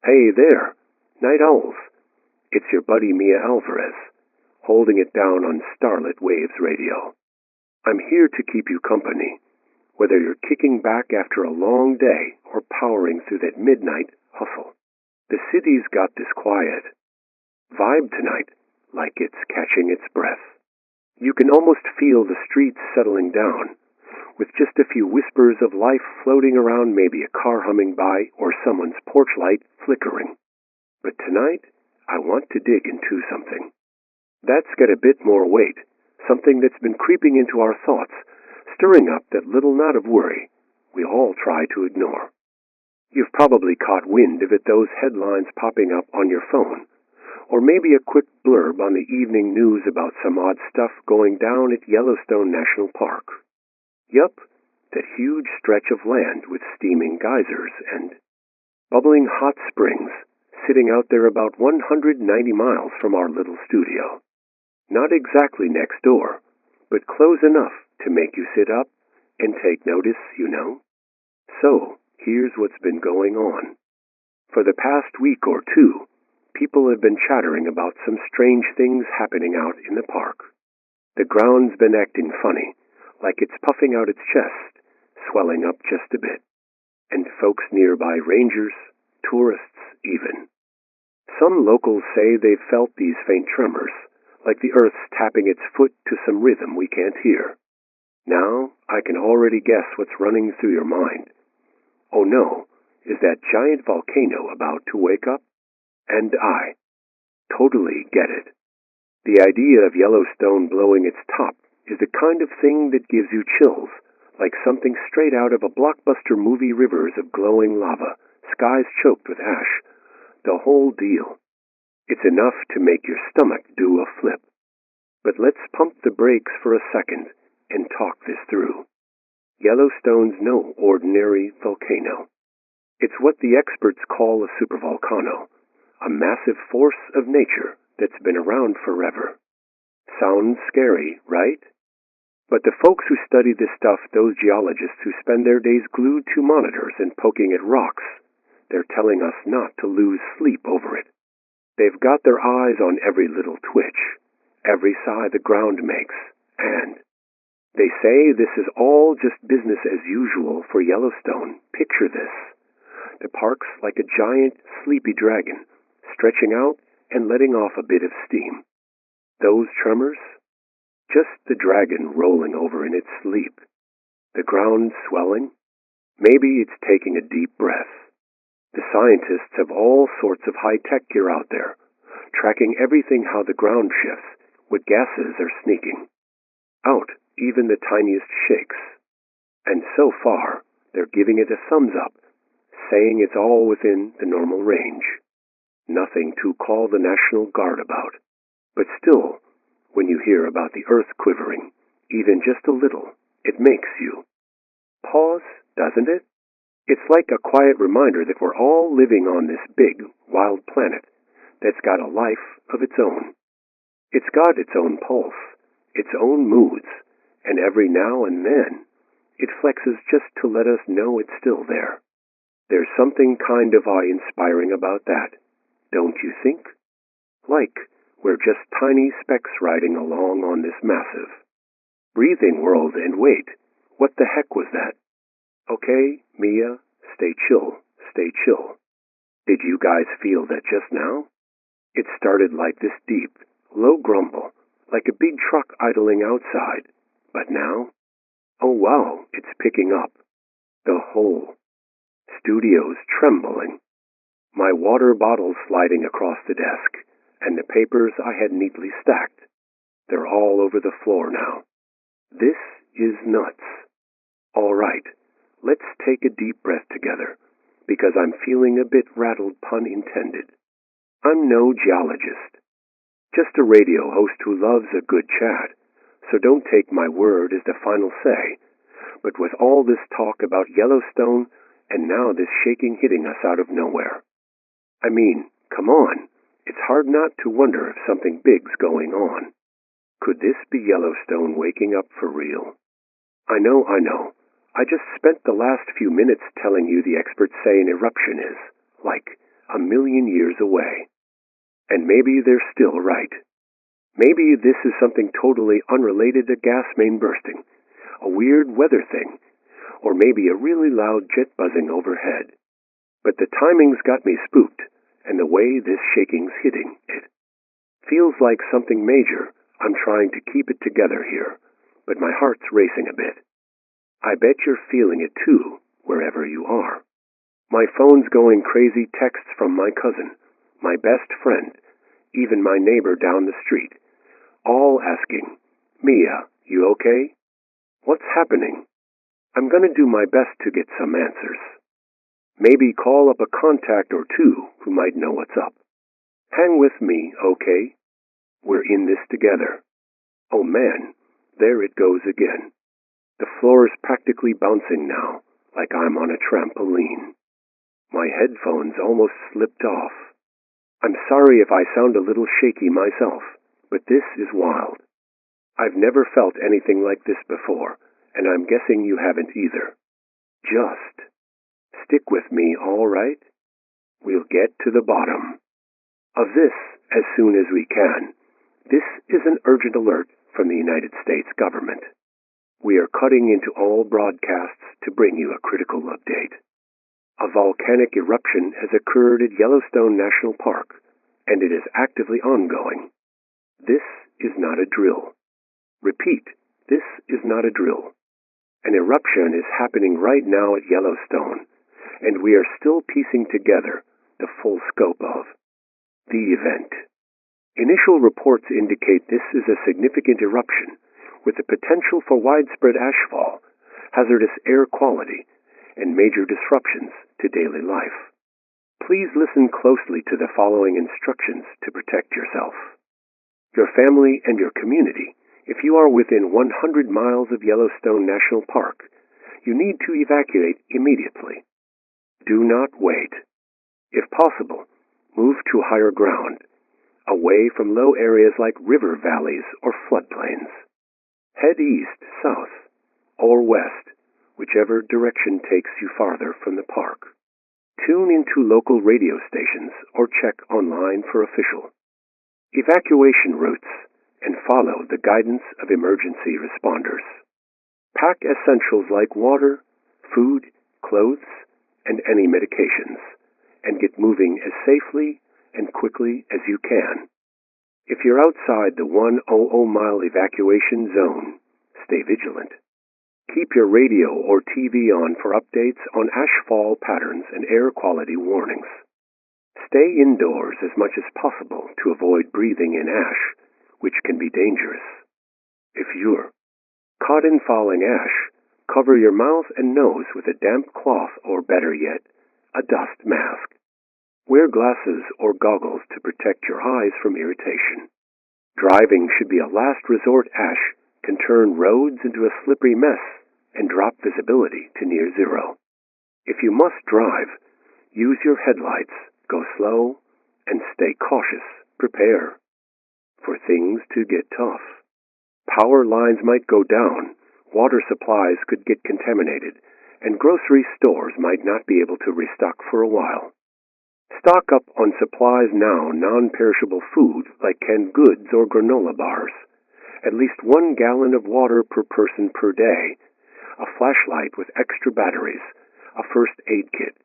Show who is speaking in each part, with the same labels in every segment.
Speaker 1: Hey there, Night Owls. It's your buddy Mia Alvarez, holding it down on Starlit Waves Radio. I'm here to keep you company, whether you're kicking back after a long day or powering through that midnight hustle. The city's got this quiet vibe tonight, like it's catching its breath. You can almost feel the streets settling down, with just a few whispers of life floating around, maybe a car humming by or someone's porch light flickering. But tonight, I want to dig into something. That's got a bit more weight, something that's been creeping into our thoughts, stirring up that little knot of worry we all try to ignore. You've probably caught wind of it, those headlines popping up on your phone, or maybe a quick blurb on the evening news about some odd stuff going down at Yellowstone National Park. Yup, that huge stretch of land with steaming geysers and bubbling hot springs sitting out there about 190 miles from our little studio. Not exactly next door, but close enough to make you sit up and take notice, you know. So, here's what's been going on. For the past week or two, people have been chattering about some strange things happening out in the park. The ground's been acting funny, like it's puffing out its chest, swelling up just a bit. And folks nearby, rangers, tourists even. Some locals say they've felt these faint tremors, like the earth's tapping its foot to some rhythm we can't hear. Now, I can already guess what's running through your mind. Oh no, is that giant volcano about to wake up? And I totally get it. The idea of Yellowstone blowing its top is the kind of thing that gives you chills, like something straight out of a blockbuster movie. Rivers of glowing lava, skies choked with ash, the whole deal. It's enough to make your stomach do a flip. But let's pump the brakes for a second and talk this through. Yellowstone's no ordinary volcano. It's what the experts call a supervolcano, a massive force of nature that's been around forever. Sounds scary, right? But the folks who study this stuff, those geologists who spend their days glued to monitors and poking at rocks, they're telling us not to lose sleep over it. They've got their eyes on every little twitch, every sigh the ground makes, and they say this is all just business as usual for Yellowstone. Picture this. The park's like a giant, sleepy dragon, stretching out and letting off a bit of steam. Those tremors? Just the dragon rolling over in its sleep. The ground swelling? Maybe it's taking a deep breath. The scientists have all sorts of high-tech gear out there, tracking everything, how the ground shifts, what gases are sneaking out, even the tiniest shakes. And so far, they're giving it a thumbs up, saying it's all within the normal range. Nothing to call the National Guard about. But still, when you hear about the earth quivering, even just a little, it makes you pause, doesn't it? It's like a quiet reminder that we're all living on this big, wild planet that's got a life of its own. It's got its own pulse, its own moods, and every now and then, it flexes just to let us know it's still there. There's something kind of awe-inspiring about that, don't you think? Like we're just tiny specks riding along on this massive, breathing world. And wait, what the heck was that? Okay, Mia, stay chill, stay chill. Did you guys feel that just now? It started like this deep, low grumble, like a big truck idling outside. But now, oh wow, it's picking up. The whole studio's trembling. My water bottle sliding across the desk, and the papers I had neatly stacked. They're all over the floor now. This is nuts. All right. Let's take a deep breath together, because I'm feeling a bit rattled, pun intended. I'm no geologist, just a radio host who loves a good chat, so don't take my word as the final say. But with all this talk about Yellowstone, and now this shaking hitting us out of nowhere, I mean, come on, it's hard not to wonder if something big's going on. Could this be Yellowstone waking up for real? I know. I just spent the last few minutes telling you the experts say an eruption is, like, 1,000,000 years away. And maybe they're still right. Maybe this is something totally unrelated to gas main bursting, a weird weather thing, or maybe a really loud jet buzzing overhead. But the timing's got me spooked, and the way this shaking's hitting it feels like something major. I'm trying to keep it together here, but my heart's racing a bit. I bet you're feeling it too, wherever you are. My phone's going crazy, texts from my cousin, my best friend, even my neighbor down the street, all asking, "Mia, you okay? What's happening?" I'm gonna do my best to get some answers. Maybe call up a contact or two who might know what's up. Hang with me, okay? We're in this together. Oh man, there it goes again. The floor is practically bouncing now, like I'm on a trampoline. My headphones almost slipped off. I'm sorry if I sound a little shaky myself, but this is wild. I've never felt anything like this before, and I'm guessing you haven't either. Just stick with me, all right? We'll get to the bottom of this as soon as we can. This is an urgent alert from the United States government. We are cutting into all broadcasts to bring you a critical update. A volcanic eruption has occurred at Yellowstone National Park, and it is actively ongoing. This is not a drill. Repeat, this is not a drill. An eruption is happening right now at Yellowstone, and we are still piecing together the full scope of the event. Initial reports indicate this is a significant eruption with the potential for widespread ashfall, hazardous air quality, and major disruptions to daily life. Please listen closely to the following instructions to protect yourself, your family, and your community. If you are within 100 miles of Yellowstone National Park, you need to evacuate immediately. Do not wait. If possible, move to higher ground, away from low areas like river valleys or floodplains. Head east, south, or west, whichever direction takes you farther from the park. Tune into local radio stations or check online for official evacuation routes and follow the guidance of emergency responders. Pack essentials like water, food, clothes, and any medications, and get moving as safely and quickly as you can. If you're outside the 100-mile evacuation zone, stay vigilant. Keep your radio or TV on for updates on ashfall patterns and air quality warnings. Stay indoors as much as possible to avoid breathing in ash, which can be dangerous. If you're caught in falling ash, cover your mouth and nose with a damp cloth or, better yet, a dust mask. Wear glasses or goggles to protect your eyes from irritation. Driving should be a last resort. Ash can turn roads into a slippery mess and drop visibility to near zero. If you must drive, use your headlights, go slow, and stay cautious. Prepare for things to get tough. Power lines might go down, water supplies could get contaminated, and grocery stores might not be able to restock for a while. Stock up on supplies now, non-perishable food like canned goods or granola bars, at least 1 gallon of water per person per day, a flashlight with extra batteries, a first aid kit,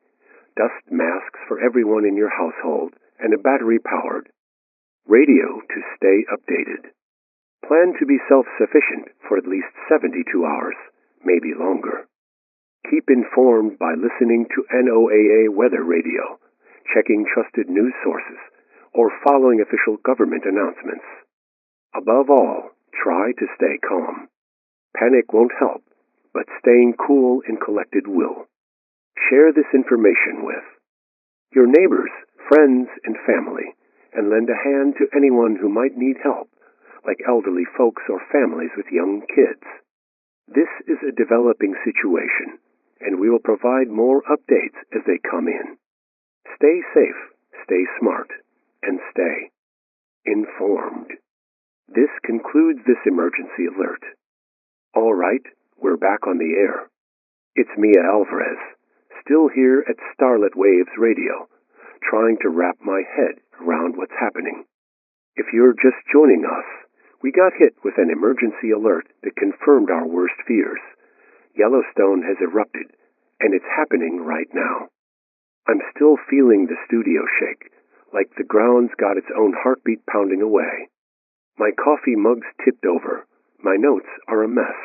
Speaker 1: dust masks for everyone in your household, and a battery-powered radio to stay updated. Plan to be self-sufficient for at least 72 hours, maybe longer. Keep informed by listening to NOAA weather radio, checking trusted news sources, or following official government announcements. Above all, try to stay calm. Panic won't help, but staying cool and collected will. Share this information with your neighbors, friends, and family, and lend a hand to anyone who might need help, like elderly folks or families with young kids. This is a developing situation, and we will provide more updates as they come in. Stay safe, stay smart, and stay informed. This concludes this emergency alert. All right, we're back on the air. It's Mia Alvarez, still here at Starlit Waves Radio, trying to wrap my head around what's happening. If you're just joining us, we got hit with an emergency alert that confirmed our worst fears. Yellowstone has erupted, and it's happening right now. I'm still feeling the studio shake, like the ground's got its own heartbeat pounding away. My coffee mug's tipped over, my notes are a mess,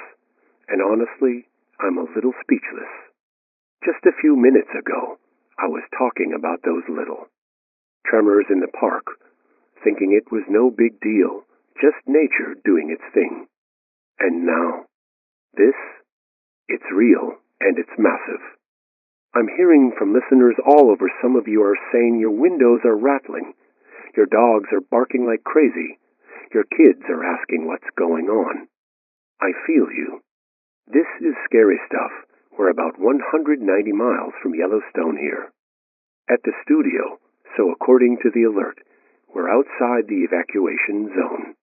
Speaker 1: and honestly, I'm a little speechless. Just a few minutes ago, I was talking about those little tremors in the park, thinking it was no big deal, just nature doing its thing. And now, it's real, and it's massive. I'm hearing from listeners all over. Some of you are saying your windows are rattling, your dogs are barking like crazy, your kids are asking what's going on. I feel you. This is scary stuff. We're about 190 miles from Yellowstone here. At the studio, so according to the alert, we're outside the evacuation zone.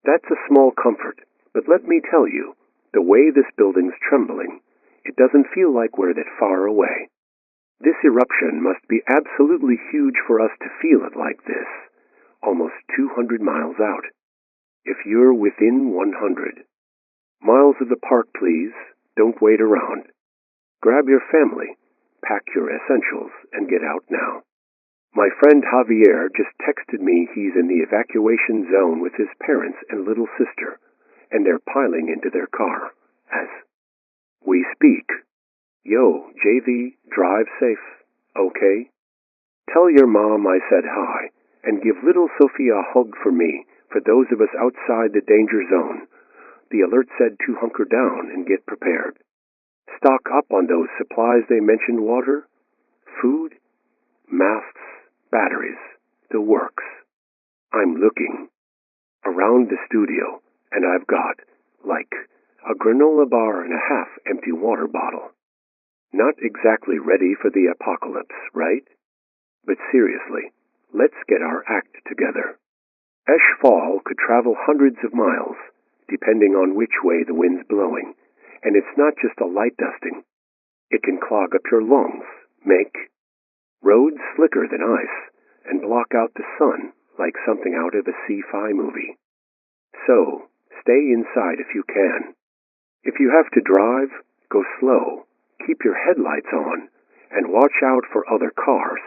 Speaker 1: That's a small comfort, but let me tell you, the way this building's trembling, it doesn't feel like we're that far away. This eruption must be absolutely huge for us to feel it like this, almost 200 miles out. If you're within 100 miles of the park, please, don't wait around. Grab your family, pack your essentials, and get out now. My friend Javier just texted me he's in the evacuation zone with his parents and little sister, and they're piling into their car as we speak. Yo, JV, drive safe, okay? Tell your mom I said hi, and give little Sophia a hug for me, for those of us outside the danger zone. The alert said to hunker down and get prepared. Stock up on those supplies they mentioned: water, food, masks, batteries, the works. I'm looking around the studio, and I've got, like, a granola bar and a half-empty water bottle. Not exactly ready for the apocalypse, right? But seriously, let's get our act together. Ash fall could travel hundreds of miles, depending on which way the wind's blowing, and it's not just a light dusting. It can clog up your lungs, make roads slicker than ice, and block out the sun like something out of a sci-fi movie. So, stay inside if you can. If you have to drive, go slow, keep your headlights on, and watch out for other cars.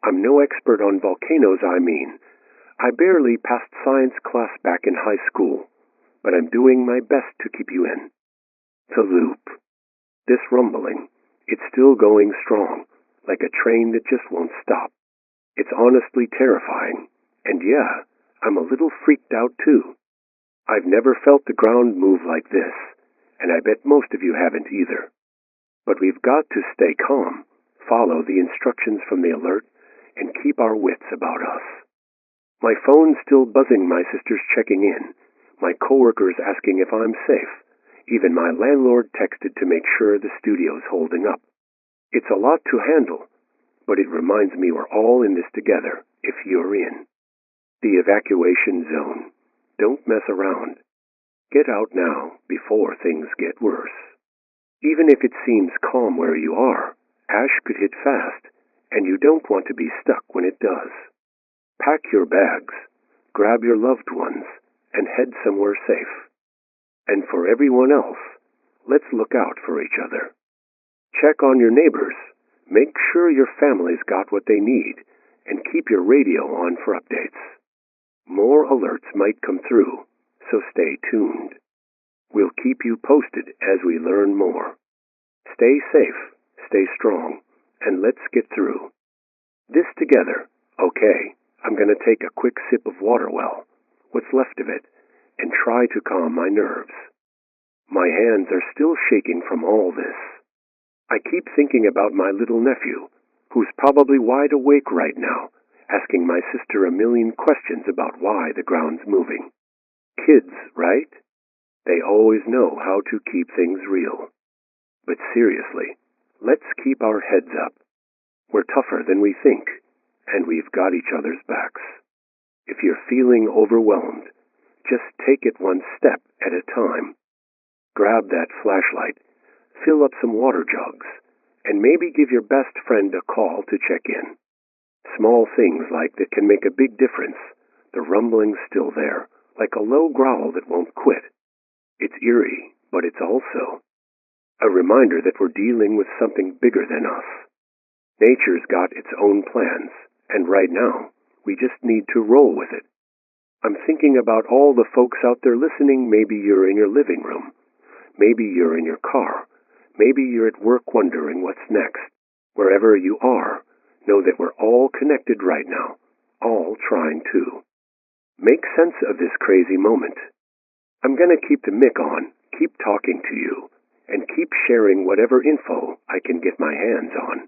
Speaker 1: I'm no expert on volcanoes, I barely passed science class back in high school, but I'm doing my best to keep you in the loop. This rumbling, it's still going strong, like a train that just won't stop. It's honestly terrifying, and yeah, I'm a little freaked out too. I've never felt the ground move like this, and I bet most of you haven't either. But we've got to stay calm, follow the instructions from the alert, and keep our wits about us. My phone's still buzzing, my sister's checking in, my coworkers asking if I'm safe. Even my landlord texted to make sure the studio's holding up. It's a lot to handle, but it reminds me we're all in this together if you're in the evacuation zone. Don't mess around. Get out now before things get worse. Even if it seems calm where you are, ash could hit fast, and you don't want to be stuck when it does. Pack your bags, grab your loved ones, and head somewhere safe. And for everyone else, let's look out for each other. Check on your neighbors, make sure your family's got what they need, and keep your radio on for updates. More alerts might come through, so stay tuned. We'll keep you posted as we learn more. Stay safe, stay strong, and let's get through this together. Okay, I'm going to take a quick sip of water well, what's left of it, and try to calm my nerves. My hands are still shaking from all this. I keep thinking about my little nephew, who's probably wide awake right now, asking my sister a million questions about why the ground's moving. Kids, right? They always know how to keep things real. But seriously, let's keep our heads up. We're tougher than we think, and we've got each other's backs. If you're feeling overwhelmed, just take it one step at a time. Grab that flashlight, fill up some water jugs, and maybe give your best friend a call to check in. Small things like that can make a big difference. The rumbling's still there, like a low growl that won't quit. It's eerie, but it's also a reminder that we're dealing with something bigger than us. Nature's got its own plans, and right now, we just need to roll with it. I'm thinking about all the folks out there listening. Maybe you're in your living room. Maybe you're in your car. Maybe you're at work wondering what's next. Wherever you are, know that we're all connected right now, all trying to make sense of this crazy moment. I'm going to keep the mic on, keep talking to you, and keep sharing whatever info I can get my hands on.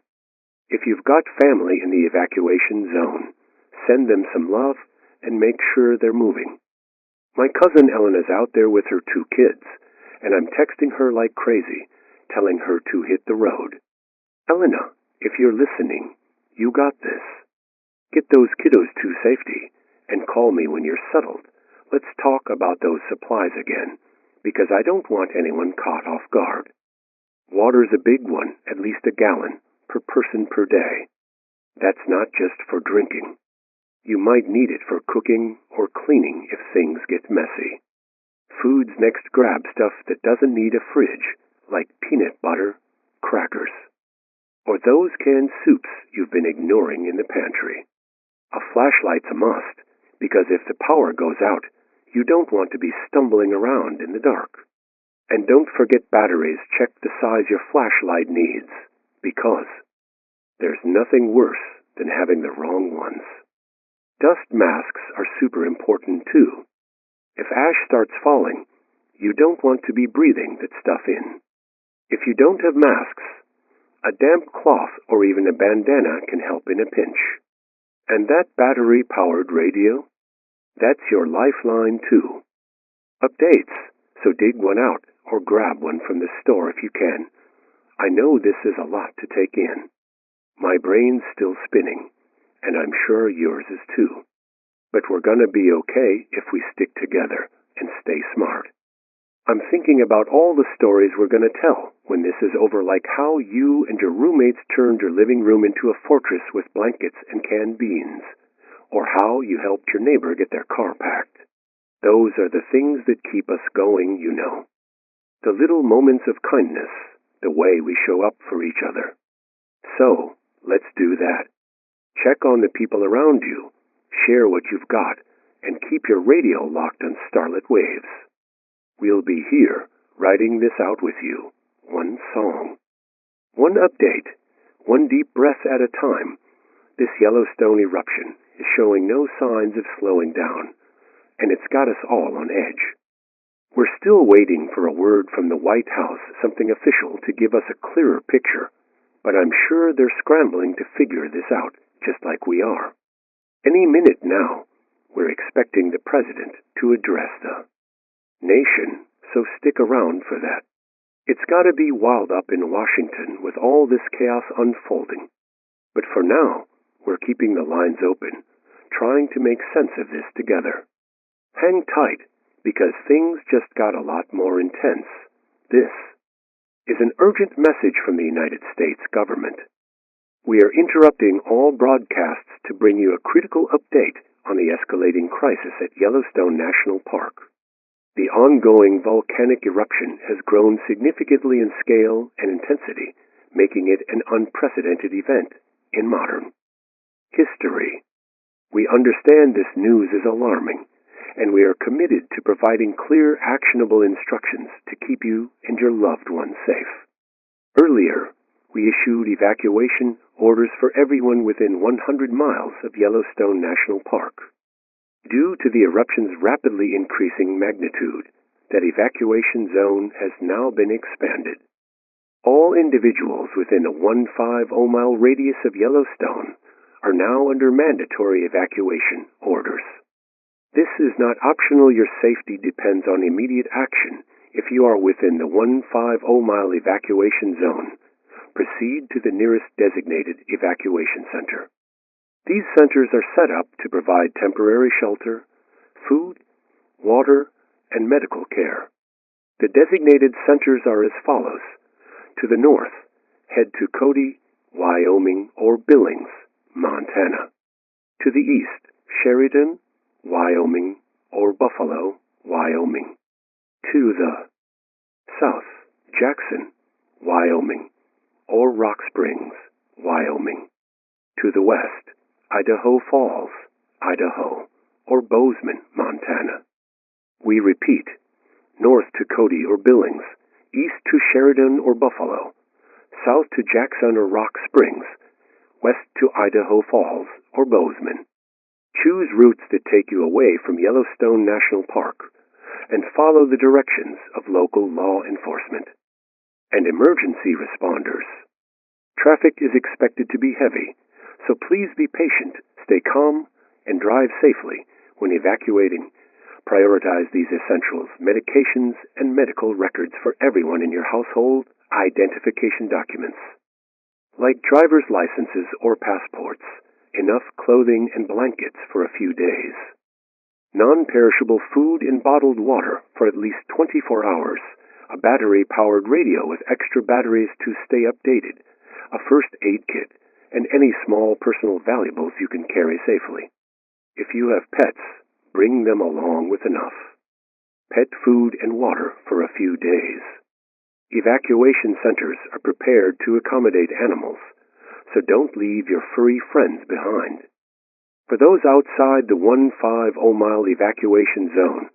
Speaker 1: If you've got family in the evacuation zone, send them some love and make sure they're moving. My cousin Elena's out there with her 2 kids, and I'm texting her like crazy, telling her to hit the road. Elena, if you're listening, you got this. Get those kiddos to safety, and call me when you're settled. Let's talk about those supplies again, because I don't want anyone caught off guard. Water's a big one, at least a gallon per person per day. That's not just for drinking. You might need it for cooking or cleaning if things get messy. Food's next grab stuff that doesn't need a fridge, like peanut butter, crackers, or those canned soups you've been ignoring in the pantry. A flashlight's a must, because if the power goes out, you don't want to be stumbling around in the dark. And don't forget batteries. Check the size your flashlight needs, because there's nothing worse than having the wrong ones. Dust masks are super important too. If ash starts falling, you don't want to be breathing that stuff in. If you don't have masks, a damp cloth or even a bandana can help in a pinch. And that battery-powered radio? That's your lifeline too. Updates, so dig one out or grab one from the store if you can. I know this is a lot to take in. My brain's still spinning, and I'm sure yours is too. But we're gonna be okay if we stick together and stay smart. I'm thinking about all the stories we're gonna tell when this is over, like how you and your roommates turned your living room into a fortress with blankets and canned beans, or how you helped your neighbor get their car packed. Those are the things that keep us going, you know. The little moments of kindness, the way we show up for each other. So, let's do that. Check on the people around you, share what you've got, and keep your radio locked on Starlit Waves. We'll be here, writing this out with you, one song. One update, one deep breath at a time. This Yellowstone eruption is showing no signs of slowing down, and it's got us all on edge. We're still waiting for a word from the White House, something official to give us a clearer picture, but I'm sure they're scrambling to figure this out, just like we are. Any minute now, we're expecting the president to address the nation, so stick around for that. It's got to be wild up in Washington with all this chaos unfolding. But for now, we're keeping the lines open, trying to make sense of this together. Hang tight, because things just got a lot more intense. This is an urgent message from the United States government. We are interrupting all broadcasts to bring you a critical update on the escalating crisis at Yellowstone National Park. The ongoing volcanic eruption has grown significantly in scale and intensity, making it an unprecedented event in modern history. We understand this news is alarming, and we are committed to providing clear, actionable instructions to keep you and your loved ones safe. Earlier, we issued evacuation orders for everyone within 100 miles of Yellowstone National Park. Due to the eruption's rapidly increasing magnitude, that evacuation zone has now been expanded. All individuals within a 150-mile radius of Yellowstone are now under mandatory evacuation orders. This is not optional. Your safety depends on immediate action. If you are within the 150-mile evacuation zone, proceed to the nearest designated evacuation center. These centers are set up to provide temporary shelter, food, water, and medical care. The designated centers are as follows. To the north, head to Cody, Wyoming, or Billings, Montana. To the east, Sheridan, Wyoming, or Buffalo, Wyoming. To the south, Jackson, Wyoming, or Rock Springs, Wyoming. To the west, Idaho Falls, Idaho, or Bozeman, Montana. We repeat, north to Cody or Billings, east to Sheridan or Buffalo, south to Jackson or Rock Springs, west to Idaho Falls or Bozeman. Choose routes that take you away from Yellowstone National Park and follow the directions of local law enforcement and emergency responders. Traffic is expected to be heavy, so please be patient, stay calm, and drive safely when evacuating. Prioritize these essentials, medications, and medical records for everyone in your household, identification documents, like driver's licenses or passports, enough clothing and blankets for a few days, non-perishable food and bottled water for at least 24 hours, a battery-powered radio with extra batteries to stay updated, a first aid kit, and any small personal valuables you can carry safely. If you have pets, bring them along with enough. Pet food and water for a few days. Evacuation centers are prepared to accommodate animals, so don't leave your furry friends behind. For those outside the 150-mile evacuation zone,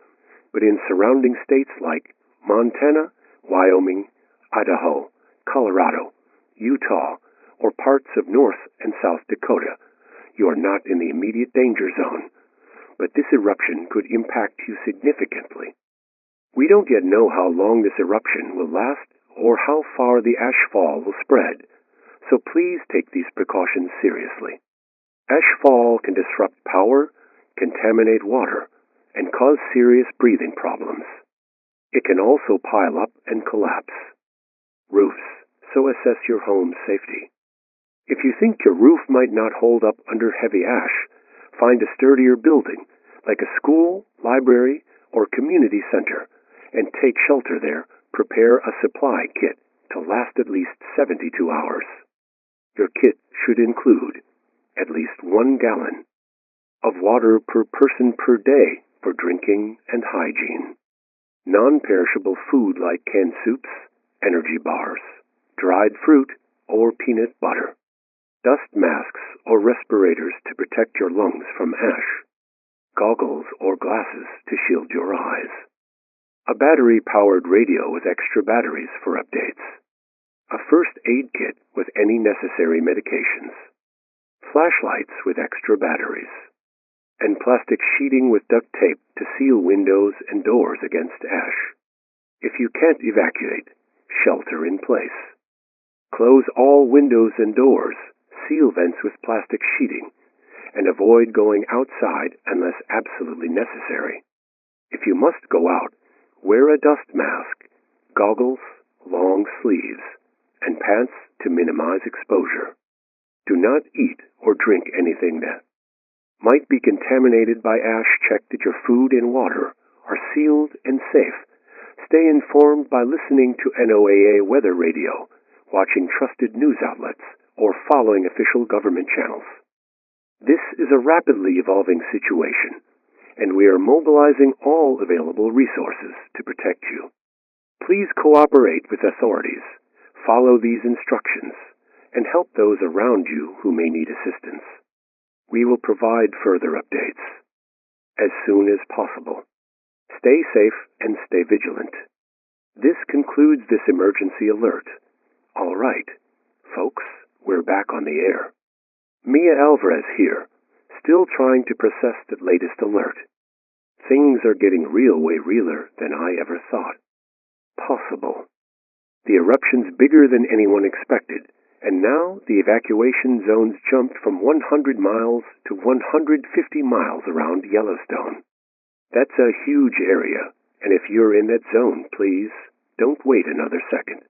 Speaker 1: but in surrounding states like Montana, Wyoming, Idaho, Colorado, Utah, or parts of North and South Dakota, you are not in the immediate danger zone, but this eruption could impact you significantly. We don't yet know how long this eruption will last or how far the ash fall will spread, so please take these precautions seriously. Ash fall can disrupt power, contaminate water, and cause serious breathing problems. It can also pile up and collapse roofs, so assess your home's safety. If you think your roof might not hold up under heavy ash, find a sturdier building, like a school, library, or community center, and take shelter there. Prepare a supply kit to last at least 72 hours. Your kit should include at least 1 gallon of water per person per day for drinking and hygiene, non-perishable food like canned soups, energy bars, dried fruit, or peanut butter, dust masks or respirators to protect your lungs from ash, goggles or glasses to shield your eyes, a battery-powered radio with extra batteries for updates, a first aid kit with any necessary medications, flashlights with extra batteries, and plastic sheeting with duct tape to seal windows and doors against ash. If you can't evacuate, shelter in place. Close all windows and doors, seal vents with plastic sheeting, and avoid going outside unless absolutely necessary. If you must go out, wear a dust mask, goggles, long sleeves, and pants to minimize exposure. Do not eat or drink anything that might be contaminated by ash. Check that your food and water are sealed and safe. Stay informed by listening to NOAA weather radio, watching trusted news outlets, or following official government channels. This is a rapidly evolving situation, and we are mobilizing all available resources to protect you. Please cooperate with authorities, follow these instructions, and help those around you who may need assistance. We will provide further updates as soon as possible. Stay safe and stay vigilant. This concludes this emergency alert. All right, folks, we're back on the air. Mia Alvarez here, still trying to process the latest alert. Things are getting way realer than I ever thought possible. The eruption's bigger than anyone expected, and now the evacuation zone's jumped from 100 miles to 150 miles around Yellowstone. That's a huge area, and if you're in that zone, please don't wait another second.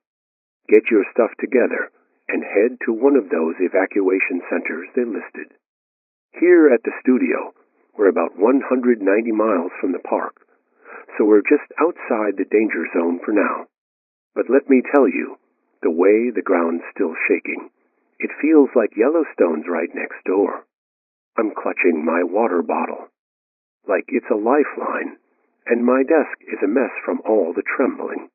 Speaker 1: Get your stuff together and head to one of those evacuation centers they listed. Here at the studio, we're about 190 miles from the park, so we're just outside the danger zone for now. But let me tell you, the way the ground's still shaking, It feels like Yellowstone's right next door. I'm clutching my water bottle, like it's a lifeline, and my desk is a mess from all the trembling.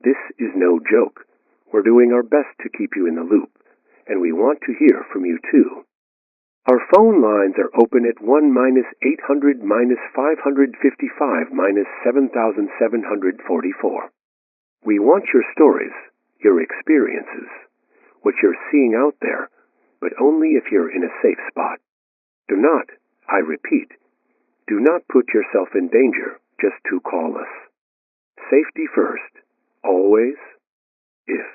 Speaker 1: This is no joke. We're doing our best to keep you in the loop, and we want to hear from you too. Our phone lines are open at 1-800-555-7744. We want your stories, your experiences, what you're seeing out there, but only if you're in a safe spot. Do not, I repeat, do not put yourself in danger just to call us. Safety first, always. If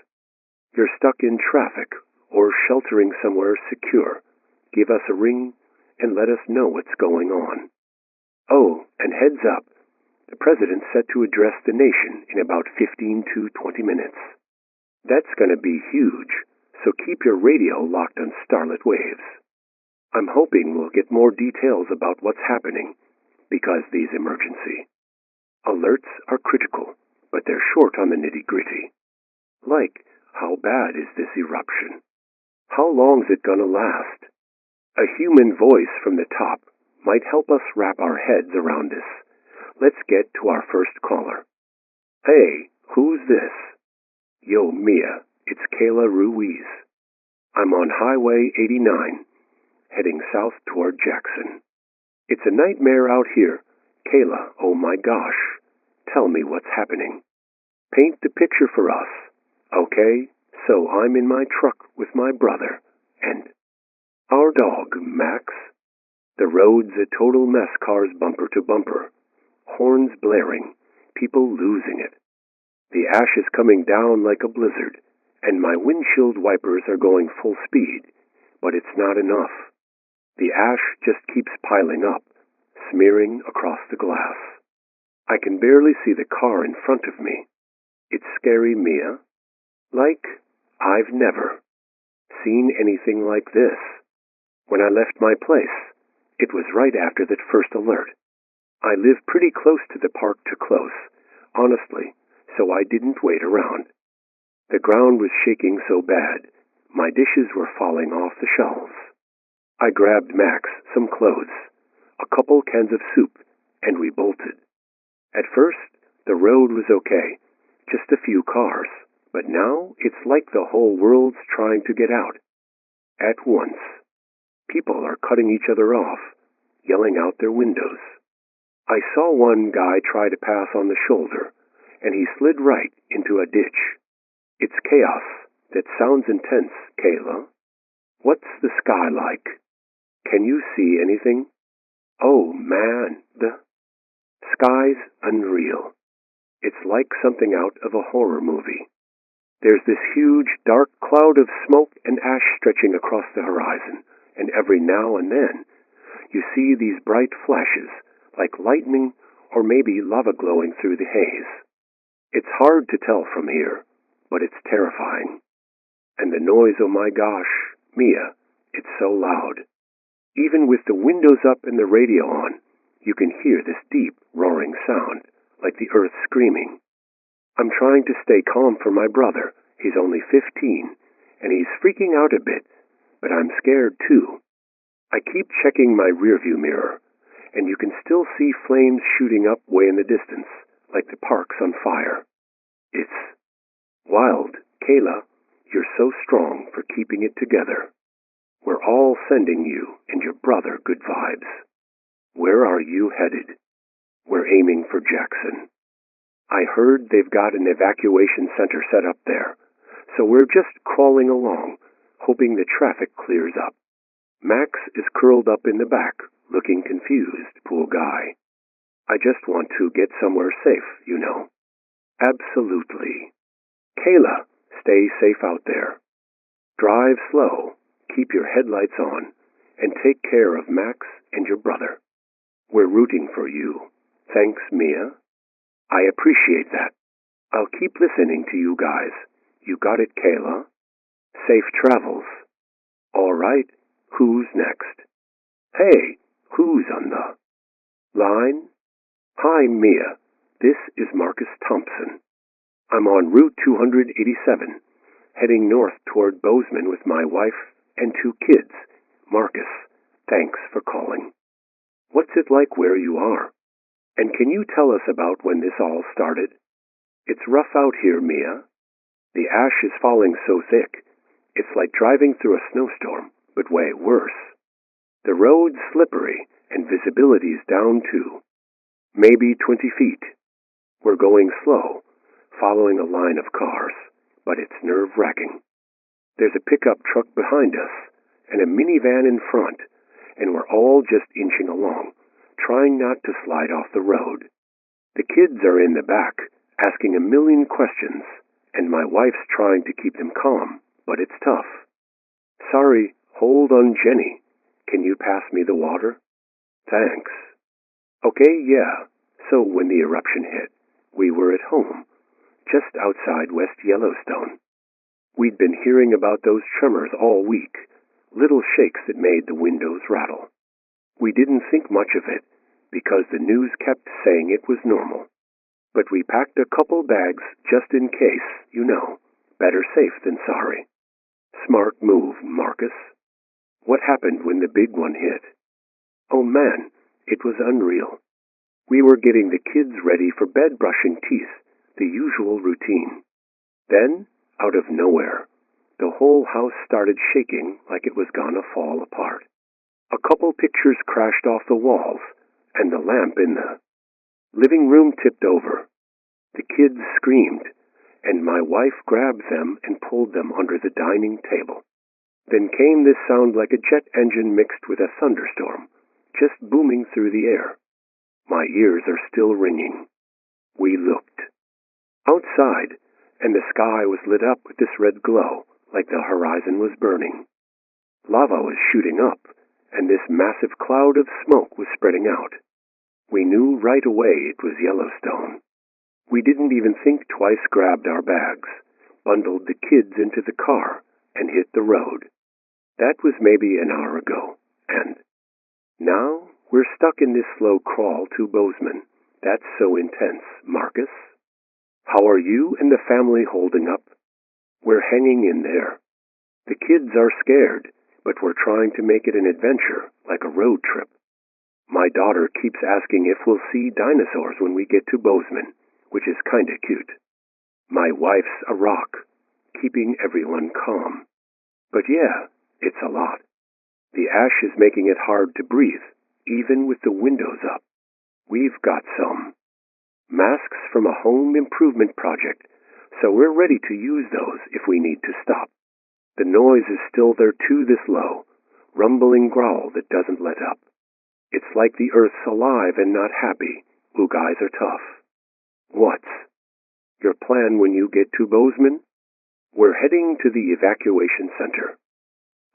Speaker 1: you're stuck in traffic or sheltering somewhere secure, give us a ring and let us know what's going on. Oh, and heads up, the president's set to address the nation in about 15 to 20 minutes. That's going to be huge, so keep your radio locked on starlit waves. I'm hoping we'll get more details about what's happening, because these emergency alerts are critical, but they're short on the nitty-gritty. Like, how bad is this eruption? How long's it gonna last? A human voice from the top might help us wrap our heads around this. Let's get to our first caller. Hey, who's this? Yo, Mia, it's Kayla Ruiz. I'm on Highway 89, heading south toward Jackson. It's a nightmare out here. Kayla, oh my gosh. Tell me what's happening. Paint the picture for us. Okay, so I'm in my truck with my brother and our dog, Max. The road's a total mess, cars bumper to bumper. Horns blaring, people losing it. The ash is coming down like a blizzard, and my windshield wipers are going full speed, but it's not enough. The ash just keeps piling up, smearing across the glass. I can barely see the car in front of me. It's scary, Mia. Like, I've never seen anything like this. When I left my place, it was right after that first alert. I live pretty close to the park to close, honestly, so I didn't wait around. The ground was shaking so bad, my dishes were falling off the shelves. I grabbed Max some clothes, a couple cans of soup, and we bolted. At first, the road was okay, just a few cars, but now it's like the whole world's trying to get out. At once, people are cutting each other off, yelling out their windows. I saw one guy try to pass on the shoulder, and he slid right into a ditch. It's chaos that sounds intense, Kayla. What's the sky like? Can you see anything? Oh man, the sky's unreal. It's like something out of a horror movie. There's this huge, dark cloud of smoke and ash stretching across the horizon, and every now and then, you see these bright flashes, like lightning or maybe lava glowing through the haze. It's hard to tell from here, but it's terrifying. And the noise, oh my gosh, Mia, it's so loud. Even with the windows up and the radio on, you can hear this deep, roaring sound, like the earth screaming. I'm trying to stay calm for my brother. He's only 15, and he's freaking out a bit, but I'm scared too. I keep checking my rearview mirror, and you can still see flames shooting up way in the distance, like the park's on fire. It's wild. Kayla, you're so strong for keeping it together. We're all sending you and your brother good vibes. Where are you headed? We're aiming for Jackson. I heard they've got an evacuation center set up there, so we're just crawling along, hoping the traffic clears up. Max is curled up in the back, looking confused, poor guy. I just want to get somewhere safe, you know. Absolutely. Kayla, stay safe out there. Drive slow, keep your headlights on, and take care of Max and your brother. We're rooting for you. Thanks, Mia. I appreciate that. I'll keep listening to you guys. You got it, Kayla. Safe travels. All right, who's next? Hey, who's on the line? Hi, Mia. This is Marcus Thompson. I'm on Route 287, heading north toward Bozeman with my wife and 2 kids. Marcus, thanks for calling. What's it like where you are? And can you tell us about when this all started? It's rough out here, Mia. The ash is falling so thick, it's like driving through a snowstorm, but way worse. The road's slippery, and visibility's down too. Maybe 20 feet. We're going slow, following a line of cars, but it's nerve-wracking. There's a pickup truck behind us, and a minivan in front, and we're all just inching along, trying not to slide off the road. The kids are in the back, asking a million questions, and my wife's trying to keep them calm, but it's tough. Sorry, hold on, Jenny. Can you pass me the water? Thanks. Okay, yeah. So when the eruption hit, we were at home, just outside West Yellowstone. We'd been hearing about those tremors all week, little shakes that made the windows rattle. We didn't think much of it, because the news kept saying it was normal. But we packed a couple bags just in case, you know. Better safe than sorry. Smart move, Marcus. What happened when the big one hit? Oh man, it was unreal. We were getting the kids ready for bed, brushing teeth, the usual routine. Then, out of nowhere, the whole house started shaking like it was gonna fall apart. A couple pictures crashed off the walls, and the lamp in the living room tipped over. The kids screamed, and my wife grabbed them and pulled them under the dining table. Then came this sound like a jet engine mixed with a thunderstorm, just booming through the air. My ears are still ringing. We looked. Outside, and the sky was lit up with this red glow, like the horizon was burning. Lava was shooting up, and this massive cloud of smoke was spreading out. We knew right away it was Yellowstone. We didn't even think twice, grabbed our bags, bundled the kids into the car, and hit the road. That was maybe an hour ago, and now we're stuck in this slow crawl to Bozeman. That's so intense, Marcus. How are you and the family holding up? We're hanging in there. The kids are scared, but we're trying to make it an adventure, like a road trip. My daughter keeps asking if we'll see dinosaurs when we get to Bozeman, which is kinda cute. My wife's a rock, keeping everyone calm. But yeah, it's a lot. The ash is making it hard to breathe, even with the windows up. We've got some masks from a home improvement project, so we're ready to use those if we need to stop. The noise is still there too, this low, rumbling growl that doesn't let up. It's like the earth's alive and not happy. You guys are tough. What's your plan when you get to Bozeman? We're heading to the evacuation center.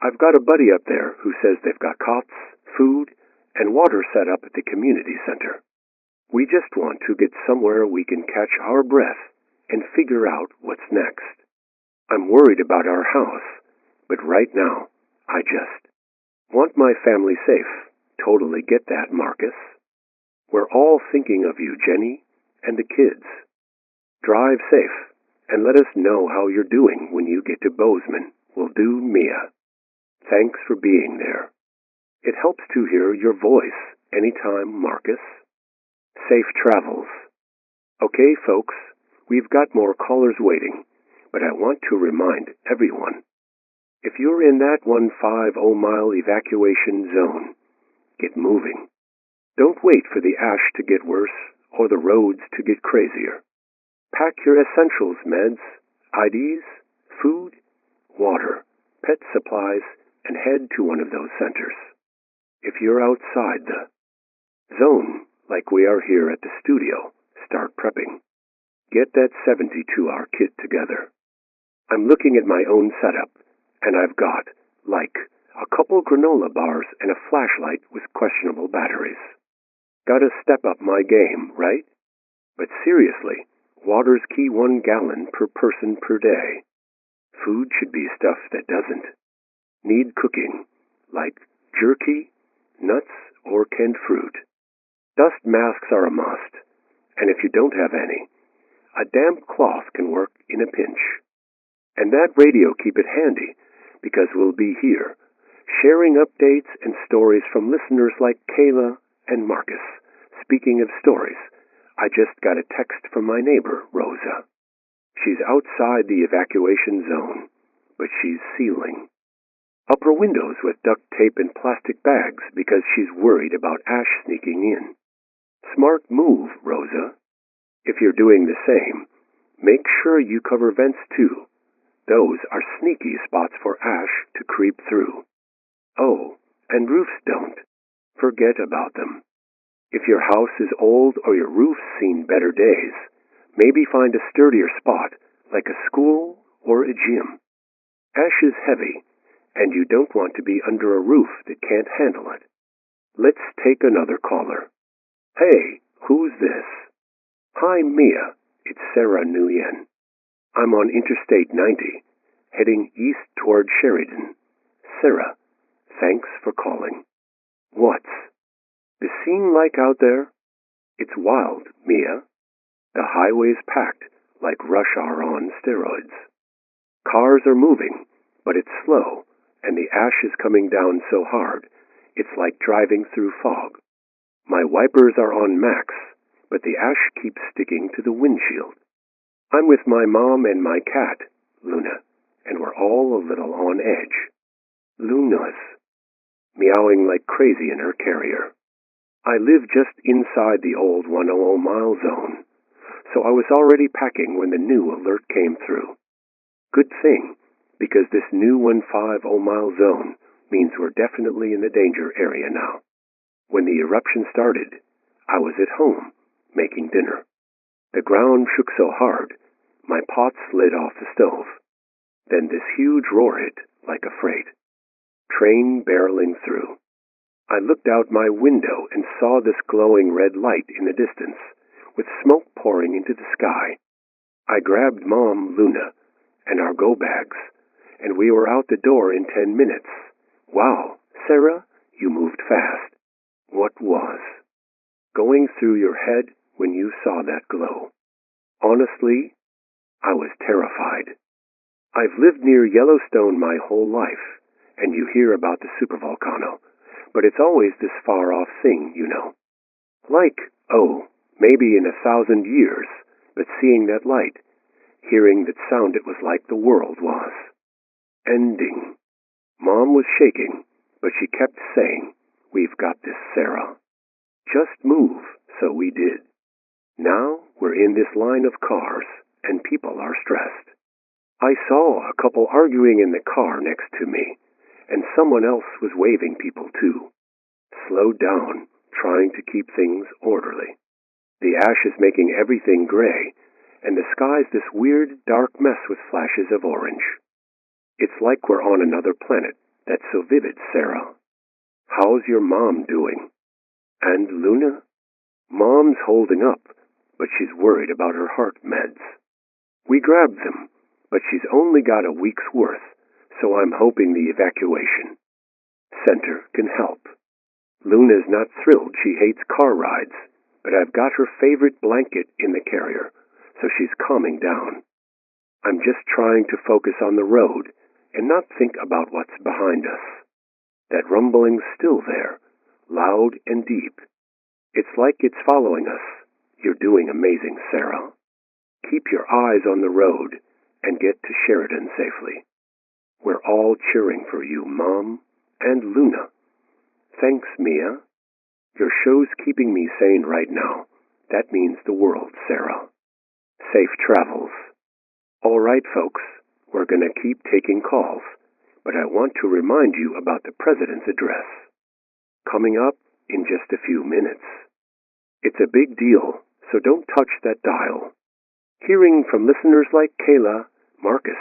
Speaker 1: I've got a buddy up there who says they've got cots, food, and water set up at the community center. We just want to get somewhere we can catch our breath and figure out what's next. I'm worried about our house, but right now, I just want my family safe. Totally get that, Marcus. We're all thinking of you, Jenny, and the kids. Drive safe, and let us know how you're doing when you get to Bozeman. Will do, Mia. Thanks for being there. It helps to hear your voice anytime, Marcus. Safe travels. Okay, folks, we've got more callers waiting, but I want to remind everyone, if you're in that 150-mile evacuation zone, get moving. Don't wait for the ash to get worse or the roads to get crazier. Pack your essentials, meds, IDs, food, water, pet supplies, and head to one of those centers. If you're outside the zone, like we are here at the studio, start prepping. Get that 72-hour kit together. I'm looking at my own setup, and I've got, like, a couple granola bars and a flashlight with questionable batteries. Gotta step up my game, right? But seriously, water's key, 1 gallon per person per day. Food should be stuff that doesn't need cooking, like jerky, nuts, or canned fruit. Dust masks are a must, and if you don't have any, a damp cloth can work in a pinch. And that radio, keep it handy, because we'll be here, sharing updates and stories from listeners like Kayla and Marcus. Speaking of stories, I just got a text from my neighbor, Rosa. She's outside the evacuation zone, but she's sealing up her windows with duct tape and plastic bags because she's worried about ash sneaking in. Smart move, Rosa. If you're doing the same, make sure you cover vents too. Those are sneaky spots for ash to creep through. Oh, and roofs don't. Forget about them. If your house is old or your roof's seen better days, maybe find a sturdier spot, like a school or a gym. Ash is heavy, and you don't want to be under a roof that can't handle it. Let's take another caller. Hey, who's this? Hi, Mia. It's Sarah Nguyen. I'm on Interstate 90, heading east toward Sheridan. Sarah, thanks for calling. What's the scene like out there? It's wild, Mia. The highway's packed like rush hour on steroids. Cars are moving, but it's slow, and the ash is coming down so hard, it's like driving through fog. My wipers are on max, but the ash keeps sticking to the windshield. I'm with my mom and my cat, Luna, and we're all a little on edge. Luna's meowing like crazy in her carrier. I live just inside the old 100-mile zone, so I was already packing when the new alert came through. Good thing, because this new 150-mile zone means we're definitely in the danger area now. When the eruption started, I was at home, making dinner. The ground shook so hard, my pot slid off the stove. Then this huge roar hit, like a freight. Train barreling through. I looked out my window and saw this glowing red light in the distance, with smoke pouring into the sky. I grabbed Mom, Luna, and our go bags, and we were out the door in 10 minutes. Wow, Sarah, you moved fast. What was going through your head when you saw that glow? Honestly, I was terrified. I've lived near Yellowstone my whole life, and you hear about the Supervolcano, but it's always this far-off thing, you know. Like, maybe in 1,000 years, but seeing that light, hearing that sound, it was like the world was ending. Mom was shaking, but she kept saying, "We've got this, Sarah. Just move," so we did. Now we're in this line of cars, and people are stressed. I saw a couple arguing in the car next to me, and someone else was waving people too. Slowed down, trying to keep things orderly. The ash is making everything gray, and the sky's this weird, dark mess with flashes of orange. It's like we're on another planet that's so vivid, Sarah. How's your mom doing? And Luna? Mom's holding up, but she's worried about her heart meds. We grabbed them, but she's only got a week's worth, so I'm hoping the evacuation center can help. Luna's not thrilled. She hates car rides, but I've got her favorite blanket in the carrier, so she's calming down. I'm just trying to focus on the road and not think about what's behind us. That rumbling's still there, loud and deep. It's like it's following us. You're doing amazing, Sarah. Keep your eyes on the road and get to Sheridan safely. We're all cheering for you, Mom and Luna. Thanks, Mia. Your show's keeping me sane right now. That means the world, Sarah. Safe travels. All right, folks, we're going to keep taking calls, but I want to remind you about the President's address. Coming up in just a few minutes. It's a big deal, so don't touch that dial. Hearing from listeners like Kayla, Marcus,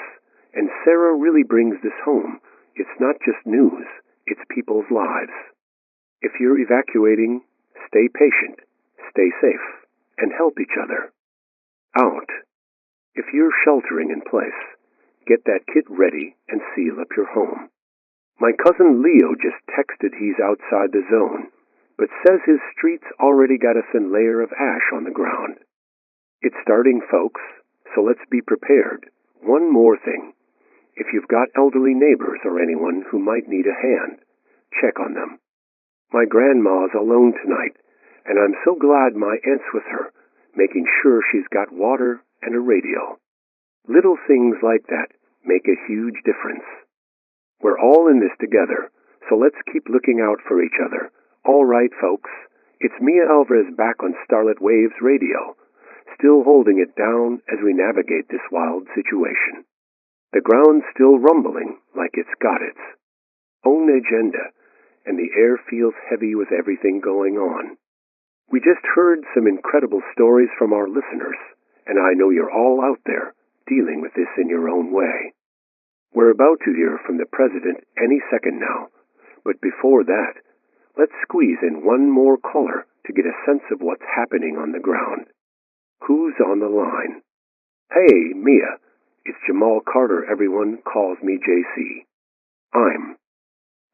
Speaker 1: and Sarah really brings this home. It's not just news, it's people's lives. If you're evacuating, stay patient, stay safe, and help each other. Out. If you're sheltering in place, get that kit ready and seal up your home. My cousin Leo just texted he's outside the zone, but says his street's already got a thin layer of ash on the ground. It's starting, folks, so let's be prepared. One more thing. If you've got elderly neighbors or anyone who might need a hand, check on them. My grandma's alone tonight, and I'm so glad my aunt's with her, making sure she's got water and a radio. Little things like that make a huge difference. We're all in this together, so let's keep looking out for each other. All right, folks, it's Mia Alvarez back on Starlit Waves Radio, still holding it down as we navigate this wild situation. The ground's still rumbling like it's got its own agenda, and the air feels heavy with everything going on. We just heard some incredible stories from our listeners, and I know you're all out there dealing with this in your own way. We're about to hear from the President any second now, but before that, let's squeeze in one more caller to get a sense of what's happening on the ground. Who's on the line? Hey, Mia, it's Jamal Carter. Everyone calls me JC. I'm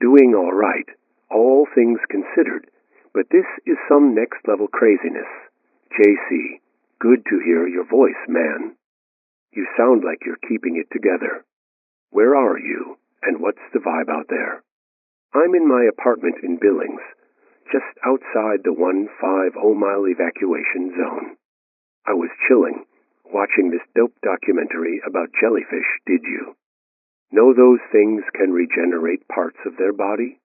Speaker 1: doing all right, all things considered, but this is some next-level craziness. JC, good to hear your voice, man. You sound like you're keeping it together. Where are you, and what's the vibe out there? I'm in my apartment in Billings, just outside the 150-mile evacuation zone. I was chilling, watching this dope documentary about jellyfish, did you? Know those things can regenerate parts of their body?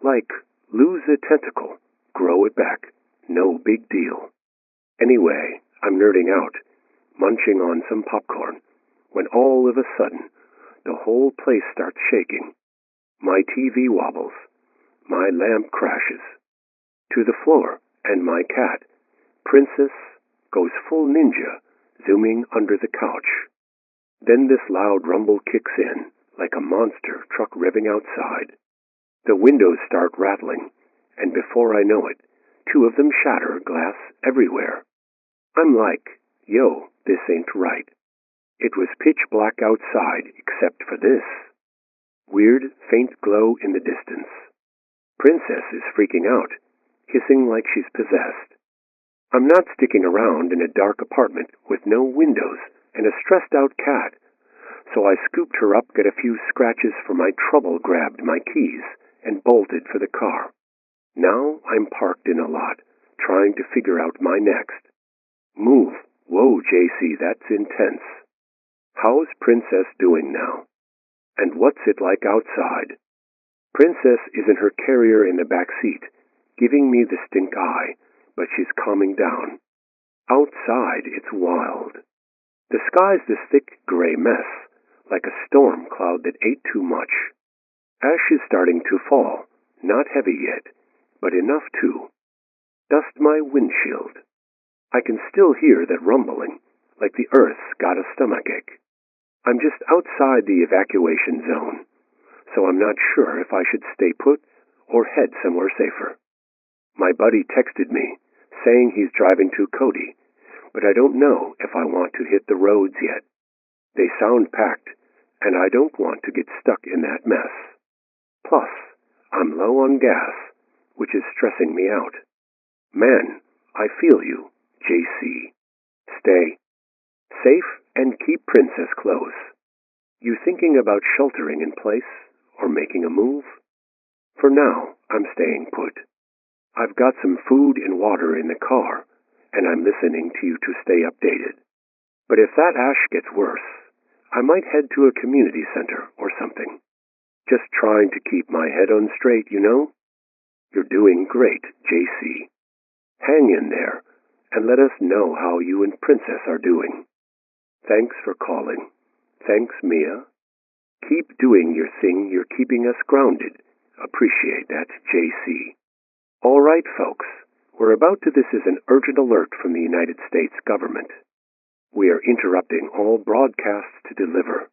Speaker 1: Like, lose a tentacle, grow it back, no big deal. Anyway, I'm nerding out, munching on some popcorn, when all of a sudden, the whole place starts shaking. My TV wobbles, my lamp crashes to the floor, and my cat, Princess, goes full ninja, zooming under the couch. Then this loud rumble kicks in, like a monster truck revving outside. The windows start rattling, and before I know it, two of them shatter, glass everywhere. I'm like, yo, this ain't right. It was pitch black outside, except for this weird, faint glow in the distance. Princess is freaking out, hissing like she's possessed. I'm not sticking around in a dark apartment with no windows and a stressed-out cat, so I scooped her up, got a few scratches for my trouble, grabbed my keys, and bolted for the car. Now I'm parked in a lot, trying to figure out my next move. Whoa, JC, that's intense. How's Princess doing now? And what's it like outside? Princess is in her carrier in the back seat, giving me the stink eye, but she's calming down. Outside, it's wild. The sky's this thick gray mess, like a storm cloud that ate too much. Ash is starting to fall, not heavy yet, but enough to dust my windshield. I can still hear that rumbling, like the earth's got a stomachache. I'm just outside the evacuation zone, so I'm not sure if I should stay put or head somewhere safer. My buddy texted me, saying he's driving to Cody, but I don't know if I want to hit the roads yet. They sound packed, and I don't want to get stuck in that mess. Plus, I'm low on gas, which is stressing me out. Man, I feel you, JC. Stay safe and keep Princess close. You thinking about sheltering in place or making a move? For now, I'm staying put. I've got some food and water in the car, and I'm listening to you to stay updated. But if that ash gets worse, I might head to a community center or something. Just trying to keep my head on straight, you know? You're doing great, JC. Hang in there, and let us know how you and Princess are doing. Thanks for calling. Thanks, Mia. Keep doing your thing. You're keeping us grounded. Appreciate that, JC. All right, folks. We're about to. This is an urgent alert from the United States government. We are interrupting all broadcasts to deliver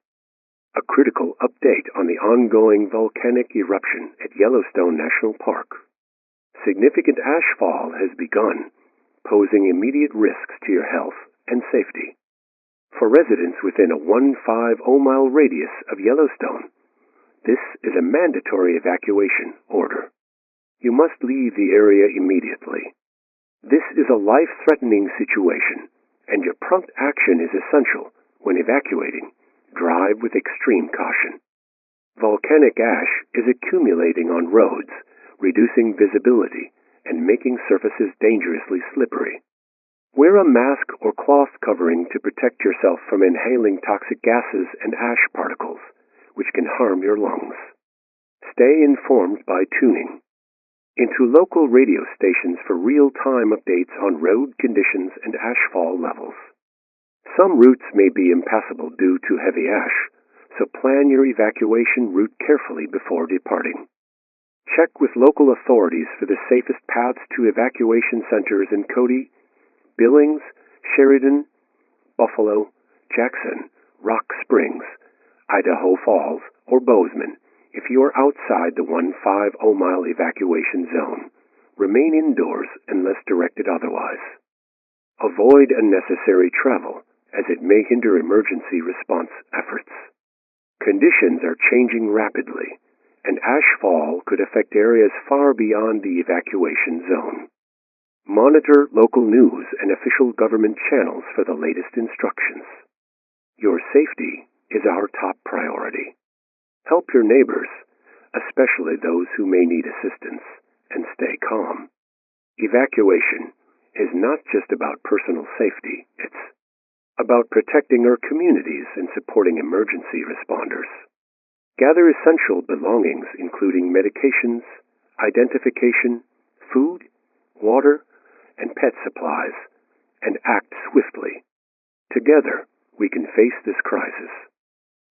Speaker 1: a critical update on the ongoing volcanic eruption at Yellowstone National Park. Significant ashfall has begun, posing immediate risks to your health and safety. For residents within a 150-mile radius of Yellowstone, this is a mandatory evacuation order. You must leave the area immediately. This is a life-threatening situation, and your prompt action is essential when evacuating, drive with extreme caution. Volcanic ash is accumulating on roads, reducing visibility and making surfaces dangerously slippery. Wear a mask or cloth covering to protect yourself from inhaling toxic gases and ash particles, which can harm your lungs. Stay informed by tuning into local radio stations for real-time updates on road conditions and ashfall levels. Some routes may be impassable due to heavy ash, so plan your evacuation route carefully before departing. Check with local authorities for the safest paths to evacuation centers in Cody, Billings, Sheridan, Buffalo, Jackson, Rock Springs, Idaho Falls, or Bozeman. If you are outside the 150-mile evacuation zone, remain indoors unless directed otherwise. Avoid unnecessary travel, as it may hinder emergency response efforts. Conditions are changing rapidly, and ashfall could affect areas far beyond the evacuation zone. Monitor local news and official government channels for the latest instructions. Your safety is our top priority. Help your neighbors, especially those who may need assistance, and stay calm. Evacuation is not just about personal safety, it's about protecting our communities and supporting emergency responders. Gather essential belongings including medications, identification, food, water, and pet supplies, and act swiftly. Together, we can face this crisis.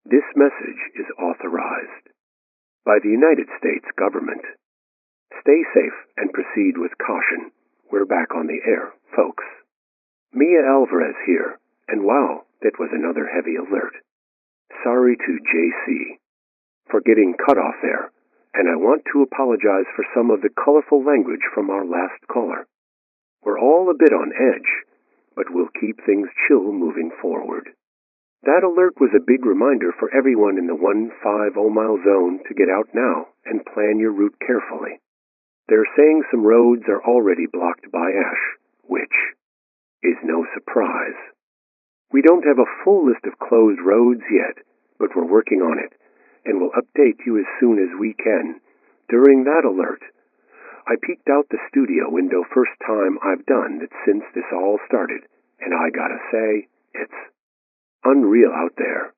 Speaker 1: This message is authorized by the United States government. Stay safe and proceed with caution. We're back on the air, folks. Mia Alvarez here, and wow, that was another heavy alert. Sorry to JC for getting cut off there, and I want to apologize for some of the colorful language from our last caller. We're all a bit on edge, but we'll keep things chill moving forward. That alert was a big reminder for everyone in the 150-mile zone to get out now and plan your route carefully. They're saying some roads are already blocked by ash, which is no surprise. We don't have a full list of closed roads yet, but we're working on it, and we'll update you as soon as we can. During that alert, I peeked out the studio window first time I've done that since this all started, and I gotta say, it's unreal out there.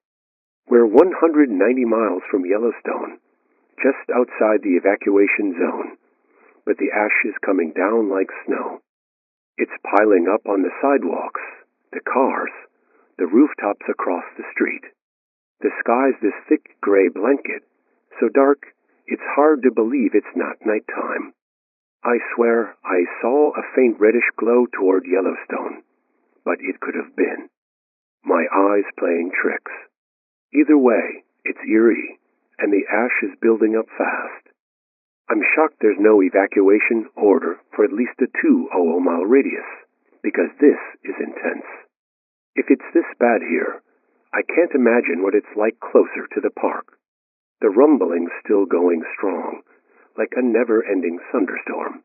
Speaker 1: We're 190 miles from Yellowstone, just outside the evacuation zone, but the ash is coming down like snow. It's piling up on the sidewalks, the cars, the rooftops across the street. The sky's this thick gray blanket, so dark it's hard to believe it's not nighttime. I swear I saw a faint reddish glow toward Yellowstone, but it could have been my eyes playing tricks. Either way, it's eerie, and the ash is building up fast. I'm shocked there's no evacuation order for at least a 200-mile radius, because this is intense. If it's this bad here, I can't imagine what it's like closer to the park. The rumbling's still going strong, like a never-ending thunderstorm.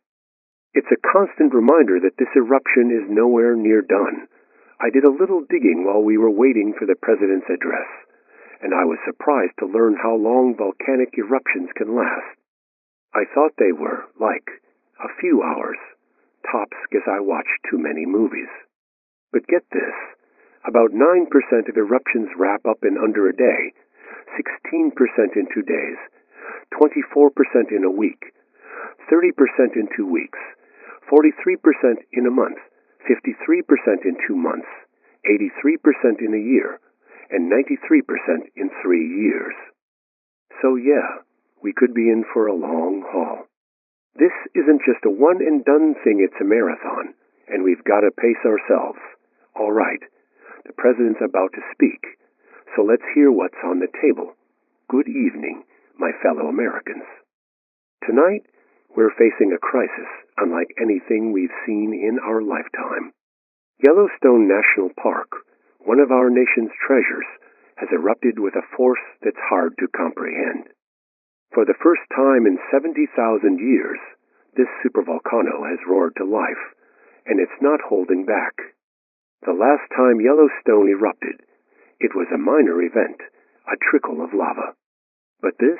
Speaker 1: It's a constant reminder that this eruption is nowhere near done. I did a little digging while we were waiting for the president's address, and I was surprised to learn how long volcanic eruptions can last. I thought they were, like, a few hours, tops, because I watched too many movies. But get this, about 9% of eruptions wrap up in under a day, 16% in 2 days, 24% in a week, 30% in 2 weeks, 43% in a month, 53% in 2 months, 83% in a year, and 93% in 3 years. So yeah, we could be in for a long haul. This isn't just a one-and-done thing, it's a marathon, and we've got to pace ourselves. All right, the president's about to speak, so let's hear what's on the table. Good evening, my fellow Americans. Tonight, we're facing a crisis unlike anything we've seen in our lifetime. Yellowstone National Park, one of our nation's treasures, has erupted with a force that's hard to comprehend. For the first time in 70,000 years, this supervolcano has roared to life, and it's not holding back. The last time Yellowstone erupted, it was a minor event, a trickle of lava. But this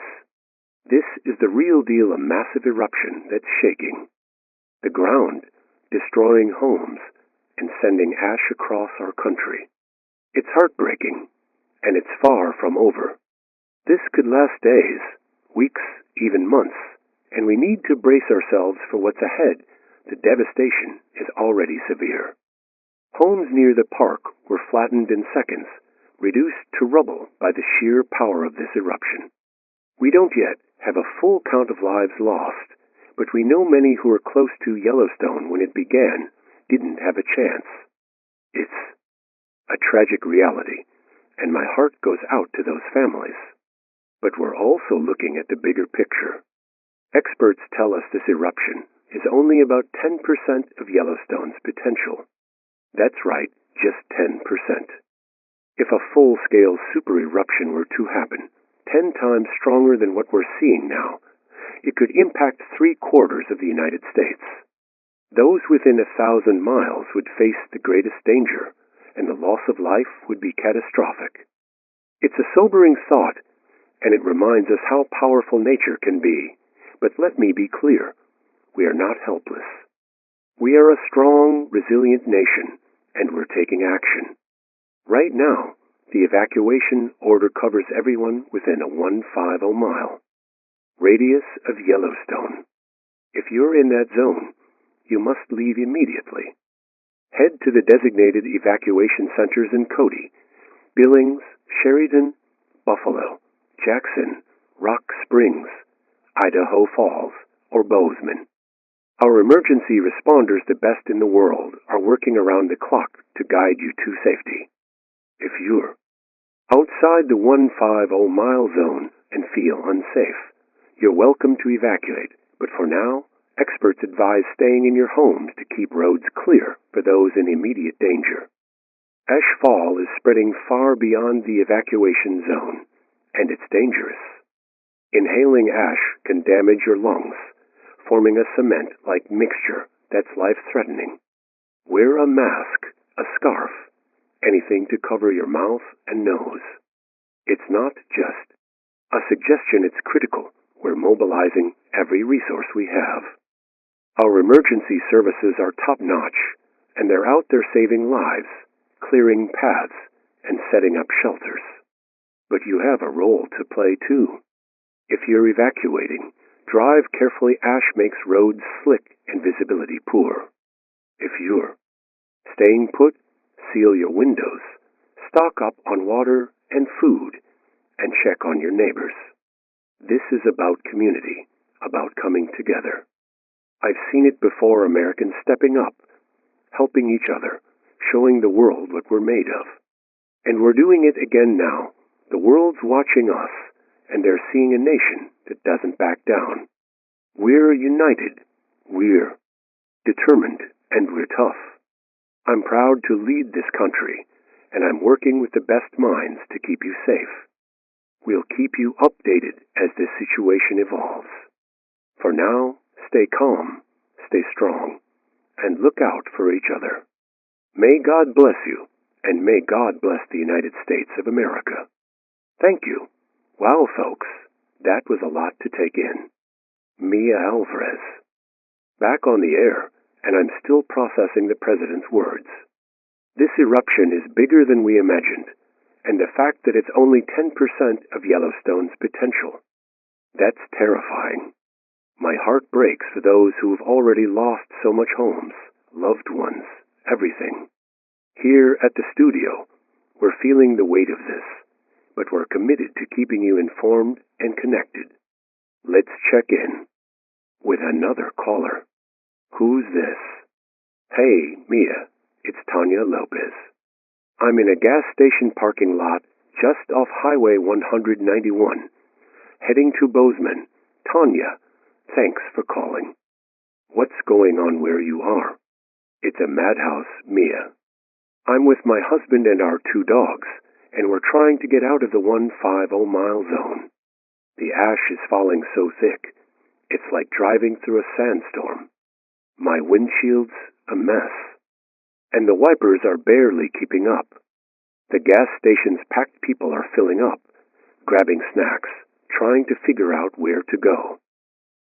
Speaker 1: is the real deal, a massive eruption that's shaking the ground, destroying homes, and sending ash across our country. It's heartbreaking, and it's far from over. This could last days, weeks, even months, and we need to brace ourselves for what's ahead. The devastation is already severe. Homes near the park were flattened in seconds, reduced to rubble by the sheer power of this eruption. We don't yet have a full count of lives lost, but we know many who were close to Yellowstone when it began didn't have a chance. It's a tragic reality, and my heart goes out to those families. But we're also looking at the bigger picture. Experts tell us this eruption is only about 10% of Yellowstone's potential. That's right, just 10%. If a full-scale super eruption were to happen, 10 times stronger than what we're seeing now, it could impact 3/4 of the United States. Those within 1,000 miles would face the greatest danger, and the loss of life would be catastrophic. It's a sobering thought, and it reminds us how powerful nature can be. But let me be clear, we are not helpless. We are a strong, resilient nation, and we're taking action. Right now, the evacuation order covers everyone within a 150-mile radius of Yellowstone. If you're in that zone, you must leave immediately. Head to the designated evacuation centers in Cody, Billings, Sheridan, Buffalo, Jackson, Rock Springs, Idaho Falls, or Bozeman. Our emergency responders, the best in the world, are working around the clock to guide you to safety. If you're outside the 150-mile zone and feel unsafe, you're welcome to evacuate, but for now, experts advise staying in your homes to keep roads clear for those in immediate danger. Ash fall is spreading far beyond the evacuation zone, and it's dangerous. Inhaling ash can damage your lungs, forming a cement-like mixture that's life-threatening. Wear a mask, a scarf, anything to cover your mouth and nose. It's not just a suggestion, it's critical. We're mobilizing every resource we have. Our emergency services are top-notch, and they're out there saving lives, clearing paths, and setting up shelters. But you have a role to play, too. If you're evacuating, drive carefully. Ash makes roads slick and visibility poor. If you're staying put, seal your windows, stock up on water and food, and check on your neighbors. This is about community, about coming together. I've seen it before, Americans stepping up, helping each other, showing the world what we're made of. And we're doing it again now. The world's watching us, and they're seeing a nation that doesn't back down. We're united, we're determined, and we're tough. I'm proud to lead this country, and I'm working with the best minds to keep you safe. We'll keep you updated as this situation evolves. For now, stay calm, stay strong, and look out for each other. May God bless you, and may God bless the United States of America. Thank you. Wow, folks, that was a lot to take in. Mia Alvarez. Back on the air, and I'm still processing the president's words. This eruption is bigger than we imagined, and the fact that it's only 10% of Yellowstone's potential. That's terrifying. My heart breaks for those who have already lost so much homes, loved ones, everything. Here at the studio, we're feeling the weight of this, but we're committed to keeping you informed and connected. Let's check in with another caller. Who's this? Hey, Mia, it's Tanya Lopez. I'm in a gas station parking lot just off Highway 191, heading to Bozeman. Tanya, thanks for calling. What's going on where you are? It's a madhouse, Mia. I'm with my husband and our 2 dogs, and we're trying to get out of the 150-mile zone. The ash is falling so thick, it's like driving through a sandstorm. My windshield's a mess, and the wipers are barely keeping up. The gas station's packed, people are filling up, grabbing snacks, trying to figure out where to go.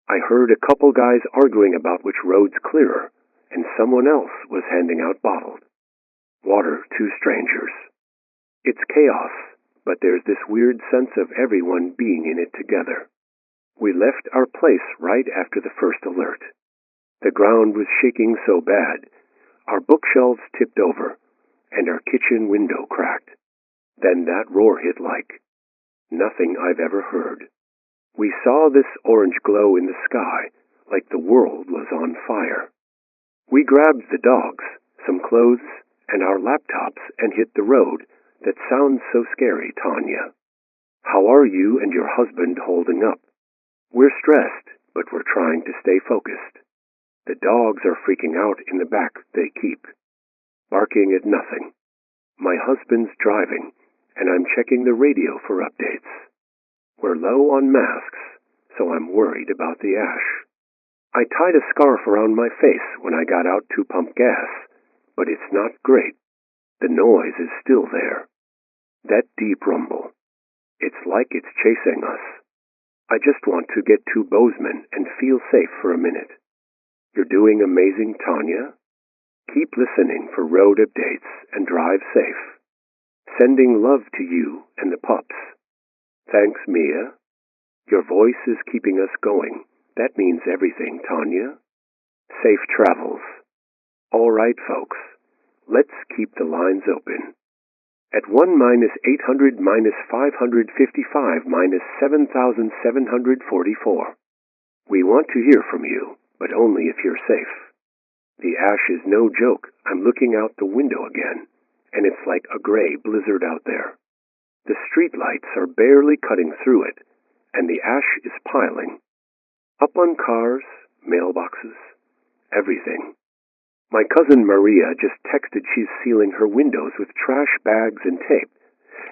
Speaker 1: I heard a couple guys arguing about which road's clearer, and someone else was handing out bottled water to strangers. It's chaos, but there's this weird sense of everyone being in it together. We left our place right after the first alert. The ground was shaking so bad, our bookshelves tipped over, and our kitchen window cracked. Then that roar hit like nothing I've ever heard. We saw this orange glow in the sky, like the world was on fire. We grabbed the dogs, some clothes, and our laptops and hit the road. That sounds so scary, Tanya. How are you and your husband holding up? We're stressed, but we're trying to stay focused. The dogs are freaking out in the back they keep, barking at nothing. My husband's driving, and I'm checking the radio for updates. We're low on masks, so I'm worried about the ash. I tied a scarf around my face when I got out to pump gas, but it's not great. The noise is still there. That deep rumble. It's like it's chasing us. I just want to get to Bozeman and feel safe for a minute. You're doing amazing, Tanya. Keep listening for road updates and drive safe. Sending love to you and the pups. Thanks, Mia. Your voice is keeping us going. That means everything, Tanya. Safe travels. All right, folks. Let's keep the lines open. At 1 -800 -555 -7,744. We want to hear from you, but only if you're safe. The ash is no joke. I'm looking out the window again, and it's like a gray blizzard out there. The streetlights are barely cutting through it, and the ash is piling. Up on cars, mailboxes, everything. My cousin Maria just texted she's sealing her windows with trash bags and tape,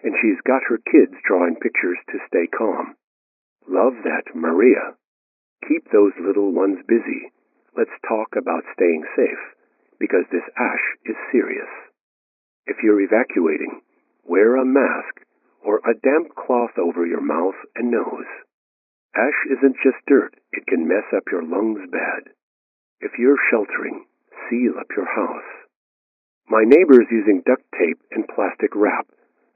Speaker 1: and she's got her kids drawing pictures to stay calm. Love that, Maria. Keep those little ones busy. Let's talk about staying safe, because this ash is serious. If you're evacuating, wear a mask or a damp cloth over your mouth and nose. Ash isn't just dirt. It can mess up your lungs bad. If you're sheltering, seal up your house. My neighbor's using duct tape and plastic wrap,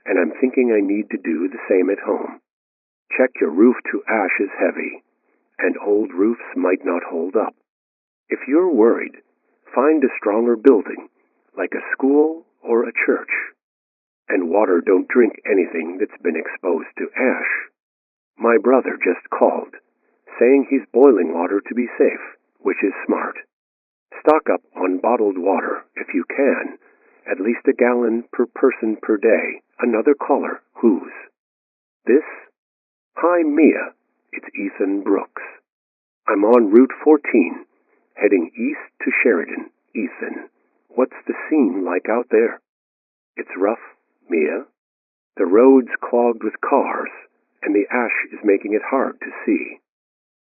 Speaker 1: and I'm thinking I need to do the same at home. Check your roof to ash is heavy, and old roofs might not hold up. If you're worried, find a stronger building, like a school or a church. And water, don't drink anything that's been exposed to ash. My brother just called, saying he's boiling water to be safe, which is smart. Stock up on bottled water if you can, at least a gallon per person per day. Another caller, who's this? Hi, Mia. It's Ethan Brooks. I'm on Route 14, heading east to Sheridan. Ethan, what's the scene like out there? It's rough, Mia. The road's clogged with cars, and the ash is making it hard to see.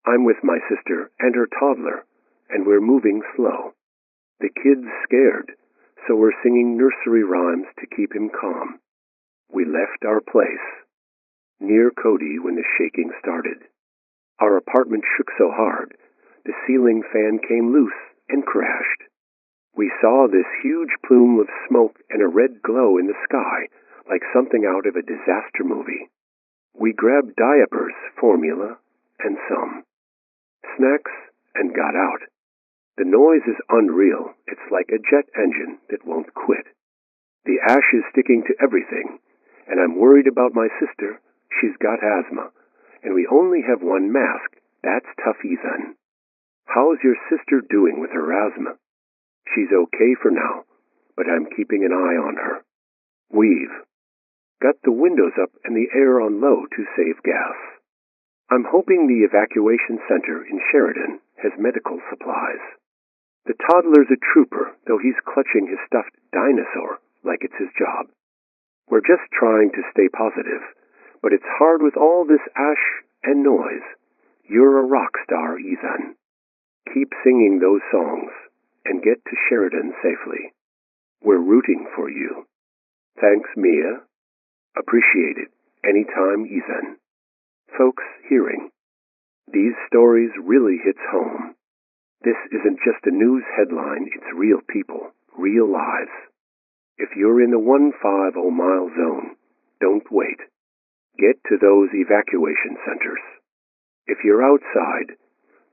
Speaker 1: I'm with my sister and her toddler, and we're moving slow. The kid's scared, so we're singing nursery rhymes to keep him calm. We left our place near Cody when the shaking started. Our apartment shook so hard, the ceiling fan came loose and crashed. We saw this huge plume of smoke and a red glow in the sky, like something out of a disaster movie. We grabbed diapers, formula, and some snacks, and got out. The noise is unreal. It's like a jet engine that won't quit. The ash is sticking to everything, and I'm worried about my sister. She's got asthma, and we only have one mask. That's tough, Ethan. How's your sister doing with her asthma? She's okay for now, but I'm keeping an eye on her. We've got the windows up and the air on low to save gas. I'm hoping the evacuation center in Sheridan has medical supplies. The toddler's a trooper, though he's clutching his stuffed dinosaur like it's his job. We're just trying to stay positive, but it's hard with all this ash and noise. You're a rock star, Ethan. Keep singing those songs and get to Sheridan safely. We're rooting for you. Thanks, Mia. Appreciate it. Anytime, Ethan. Folks, hearing these stories really hits home. This isn't just a news headline, it's real people, real lives. If you're in the 150-mile zone, don't wait. Get to those evacuation centers. If you're outside,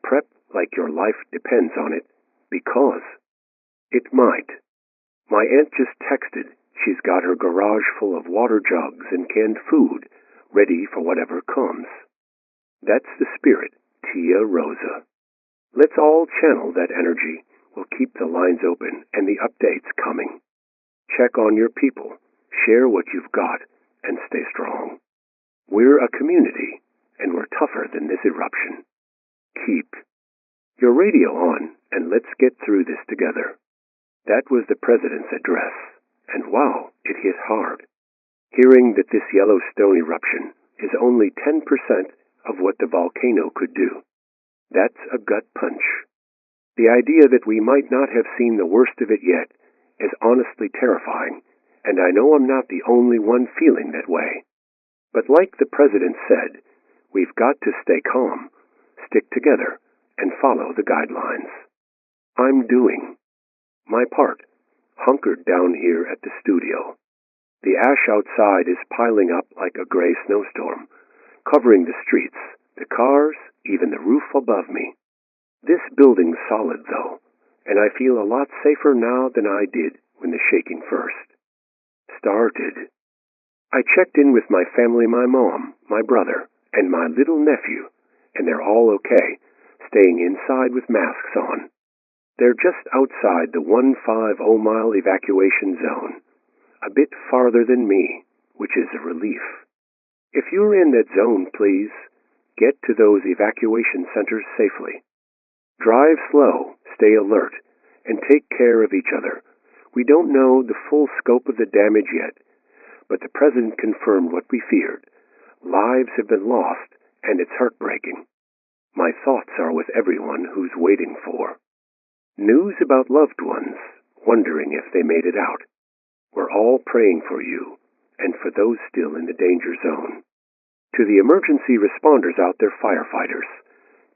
Speaker 1: prep like your life depends on it, because it might. My aunt just texted. She's got her garage full of water jugs and canned food, ready for whatever comes. That's the spirit, Tia Rosa. Let's all channel that energy. We'll keep the lines open and the updates coming. Check on your people, share what you've got, and stay strong. We're a community, and we're tougher than this eruption. Keep your radio on, and let's get through this together. That was the president's address, and wow, it hit hard. Hearing that this Yellowstone eruption is only 10% of what the volcano could do. That's a gut punch. The idea that we might not have seen the worst of it yet is honestly terrifying, and I know I'm not the only one feeling that way. But like the president said, we've got to stay calm, stick together, and follow the guidelines. I'm doing my part, hunkered down here at the studio. The ash outside is piling up like a gray snowstorm, covering the streets, the cars, even the roof above me. This building's solid, though, and I feel a lot safer now than I did when the shaking first started. I checked in with my family, my mom, my brother, and my little nephew, and they're all okay, staying inside with masks on. They're just outside the 150-mile evacuation zone, a bit farther than me, which is a relief. If you're in that zone, please, get to those evacuation centers safely. Drive slow, stay alert, and take care of each other. We don't know the full scope of the damage yet, but the president confirmed what we feared. Lives have been lost, and it's heartbreaking. My thoughts are with everyone who's waiting for news about loved ones, wondering if they made it out. We're all praying for you, and for those still in the danger zone. To the emergency responders out there, firefighters,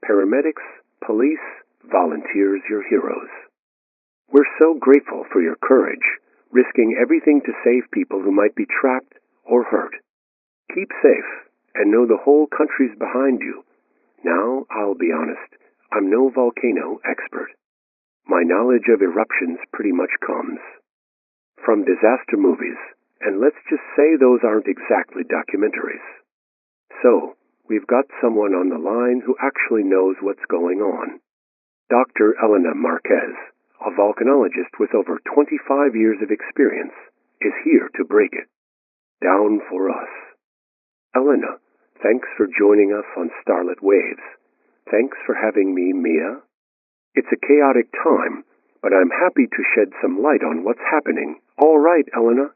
Speaker 1: paramedics, police, volunteers, you're heroes. We're so grateful for your courage, risking everything to save people who might be trapped or hurt. Keep safe, and know the whole country's behind you. Now, I'll be honest, I'm no volcano expert. My knowledge of eruptions pretty much comes from disaster movies, and let's just say those aren't exactly documentaries. So, we've got someone on the line who actually knows what's going on. Dr. Elena Marquez, a volcanologist with over 25 years of experience, is here to break it down for us. Elena, thanks for joining us on Starlit Waves. Thanks for having me, Mia. It's a chaotic time, but I'm happy to shed some light on what's happening. All right, Elena.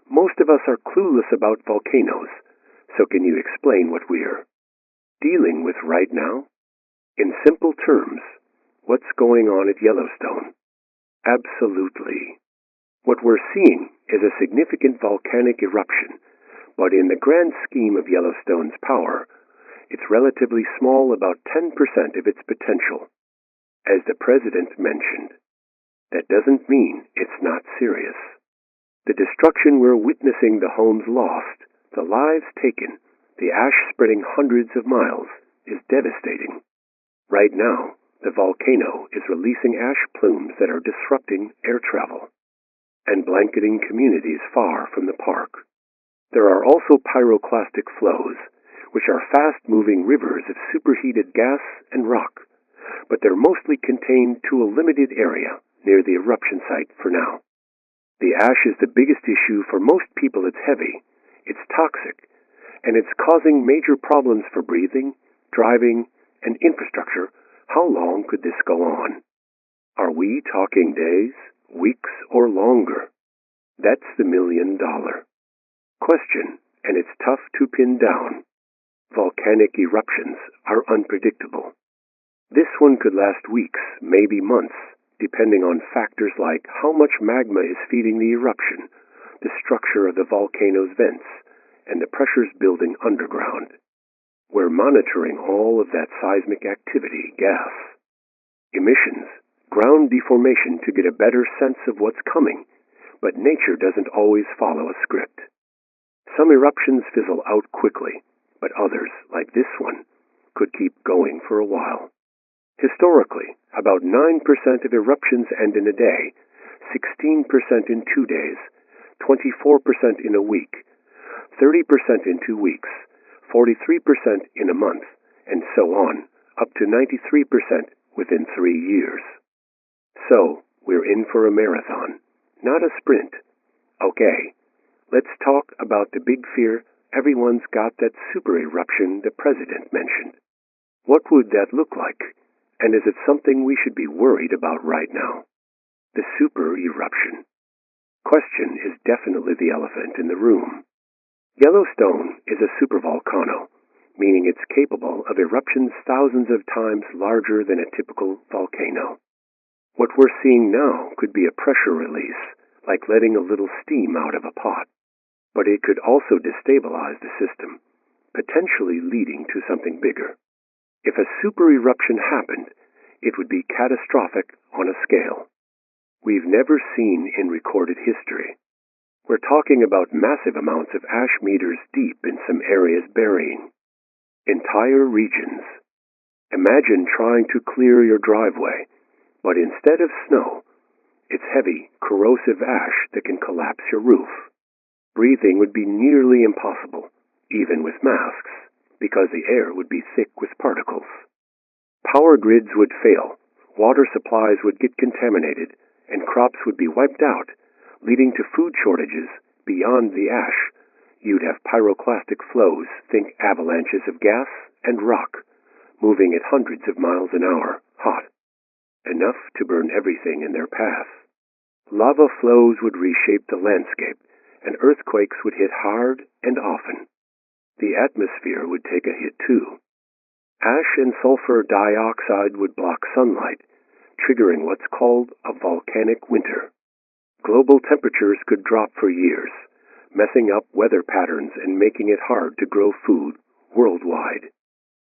Speaker 1: Most of us are clueless about volcanoes, so can you explain what we're dealing with right now? In simple terms, what's going on at Yellowstone? Absolutely. What we're seeing is a significant volcanic eruption, but in the grand scheme of Yellowstone's power, it's relatively small, about 10% of its potential. As the president mentioned, that doesn't mean it's not serious. The destruction we're witnessing, the homes lost, the lives taken, the ash spreading hundreds of miles, is devastating. Right now, the volcano is releasing ash plumes that are disrupting air travel and blanketing communities far from the park. There are also pyroclastic flows, which are fast-moving rivers of superheated gas and rock, but they're mostly contained to a limited area near the eruption site for now. The ash is the biggest issue for most people. It's heavy, it's toxic, and it's causing major problems for breathing, driving, and infrastructure. How long could this go on? Are we talking days, weeks, or longer? That's the million-dollar question, and it's tough to pin down. Volcanic eruptions are unpredictable. This one could last weeks, maybe months, depending on factors like how much magma is feeding the eruption, the structure of the volcano's vents, and the pressures building underground. We're monitoring all of that seismic activity, gas, emissions, ground deformation to get a better sense of what's coming, but nature doesn't always follow a script. Some eruptions fizzle out quickly, but others, like this one, could keep going for a while. Historically, about 9% of eruptions end in a day, 16% in 2 days, 24% in a week, 30% in 2 weeks, 43% in a month, and so on, up to 93% within 3 years. So, we're in for a marathon, not a sprint. Okay, let's talk about the big fear everyone's got, that super eruption the president mentioned. What would that look like? And is it something we should be worried about right now? The super eruption question is definitely the elephant in the room. Yellowstone is a supervolcano, meaning it's capable of eruptions thousands of times larger than a typical volcano. What we're seeing now could be a pressure release, like letting a little steam out of a pot. But it could also destabilize the system, potentially leading to something bigger. If a super eruption happened, it would be catastrophic on a scale we've never seen in recorded history. We're talking about massive amounts of ash meters deep in some areas, burying entire regions. Imagine trying to clear your driveway, but instead of snow, it's heavy, corrosive ash that can collapse your roof. Breathing would be nearly impossible, even with masks, because the air would be thick with particles. Power grids would fail, water supplies would get contaminated, and crops would be wiped out, leading to food shortages beyond the ash. You'd have pyroclastic flows, think avalanches of gas and rock, moving at hundreds of miles an hour, hot, enough to burn everything in their path. Lava flows would reshape the landscape, and earthquakes would hit hard and often. The atmosphere would take a hit too. Ash and sulfur dioxide would block sunlight, triggering what's called a volcanic winter. Global temperatures could drop for years, messing up weather patterns and making it hard to grow food worldwide.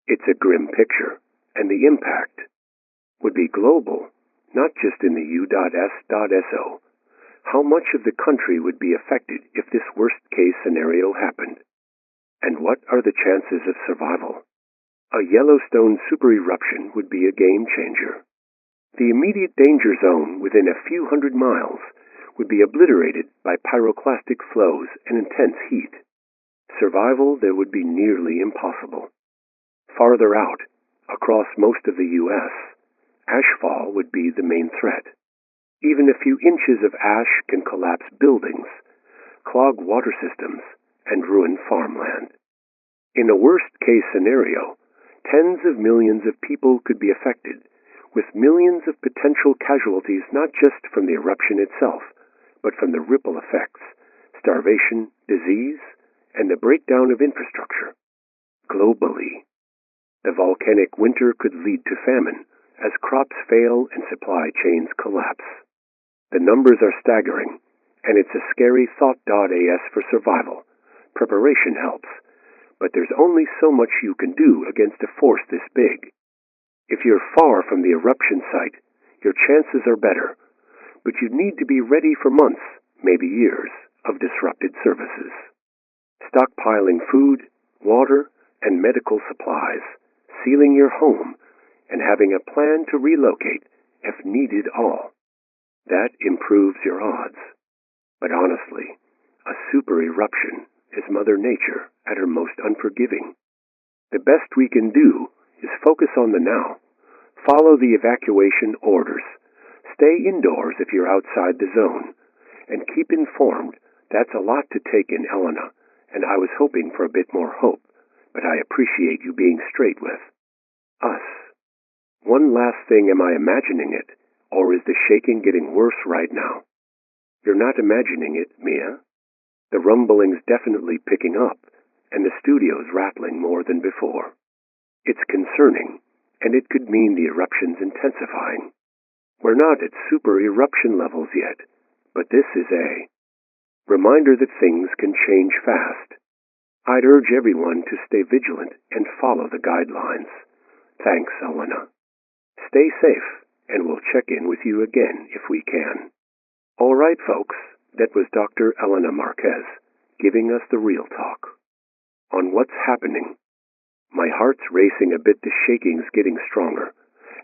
Speaker 1: It's a grim picture, and the impact would be global, not just in the U.S.So. How much of the country would be affected if this worst-case scenario happened? And what are the chances of survival? A Yellowstone super-eruption would be a game-changer. The immediate danger zone within a few hundred miles would be obliterated by pyroclastic flows and intense heat. Survival there would be nearly impossible. Farther out, across most of the U.S., ashfall would be the main threat. Even a few inches of ash can collapse buildings, clog water systems, and ruin farmland. In a worst-case scenario, tens of millions of people could be affected, with millions of potential casualties not just from the eruption itself, but from the ripple effects, starvation, disease, and the breakdown of infrastructure. Globally, the volcanic winter could lead to famine as crops fail and supply chains collapse. The numbers are staggering, and it's a scary thought. As for survival, preparation helps, but there's only so much you can do against a force this big. If you're far from the eruption site, your chances are better, but you'd need to be ready for months, maybe years, of disrupted services. Stockpiling food, water, and medical supplies, sealing your home, and having a plan to relocate if needed all. That improves your odds. But honestly, a super eruption is Mother Nature at her most unforgiving. The best we can do is focus on the now. Follow the evacuation orders. Stay indoors if you're outside the zone. And keep informed. That's a lot to take in, Elena, and I was hoping for a bit more hope, but I appreciate you being straight with us. One last thing, am I imagining it, or is the shaking getting worse right now? You're not imagining it, Mia. The rumbling's definitely picking up, and the studio's rattling more than before. It's concerning, and it could mean the eruption's intensifying. We're not at super eruption levels yet, but this is a reminder that things can change fast. I'd urge everyone to stay vigilant and follow the guidelines. Thanks, Elena. Stay safe, and we'll check in with you again if we can. All right, folks, that was Dr. Elena Marquez giving us the real talk on what's happening. My heart's racing a bit, the shaking's getting stronger,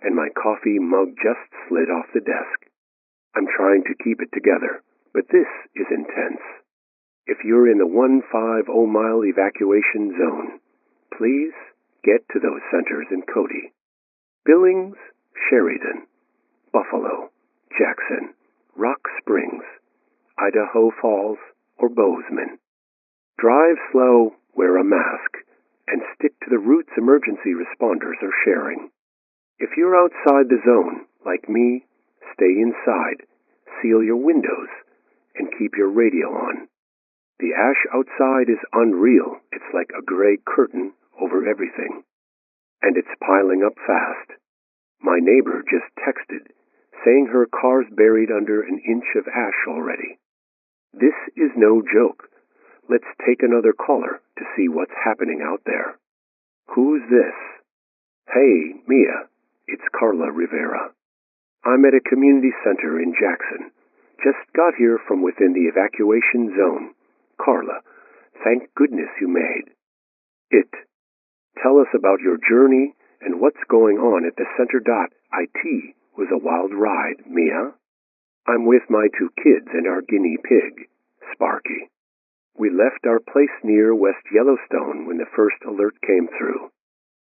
Speaker 1: and my coffee mug just slid off the desk. I'm trying to keep it together, but this is intense. If you're in the 150-mile evacuation zone, please get to those centers in Cody. Billings, Sheridan, Buffalo, Jackson, Rock Springs, Idaho Falls, or Bozeman. Drive slow, wear a mask, and stick to the routes emergency responders are sharing. If you're outside the zone, like me, stay inside, seal your windows, and keep your radio on. The ash outside is unreal. It's like a gray curtain over everything. And it's piling up fast. My neighbor just texted, saying her car's buried under an inch of ash already. This is no joke. Let's take another caller to see what's happening out there. Who's this? Hey, Mia, it's Carla Rivera. I'm at a community center in Jackson. Just got here from within the evacuation zone. Carla, thank goodness you made it. Tell us about your journey and what's going on at the center. It was a wild ride, Mia. I'm with my 2 kids and our guinea pig, Sparky. We left our place near West Yellowstone when the first alert came through.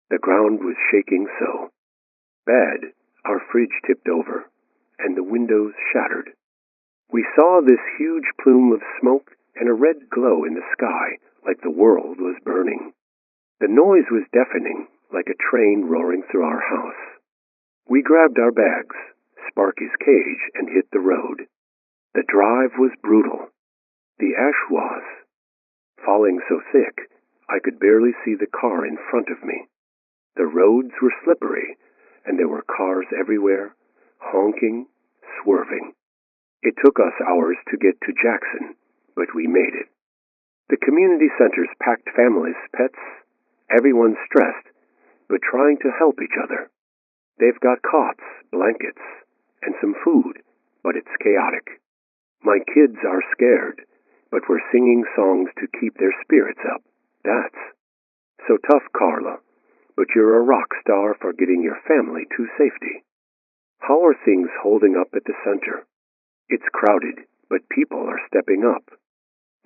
Speaker 1: The ground was shaking so bad, our fridge tipped over, and the windows shattered. We saw this huge plume of smoke and a red glow in the sky, like the world was burning. The noise was deafening, like a train roaring through our house. We grabbed our bags, Sparky's cage, and hit the road. The drive was brutal. The ash was falling so thick, I could barely see the car in front of me. The roads were slippery, and there were cars everywhere, honking, swerving. It took us hours to get to Jackson, but we made it. The community centers packed, families, pets, everyone's stressed, but trying to help each other. They've got cots, blankets, and some food, but it's chaotic. My kids are scared, but we're singing songs to keep their spirits up. That's so tough, Carla, but you're a rock star for getting your family to safety. How are things holding up at the center? It's crowded, but people are stepping up.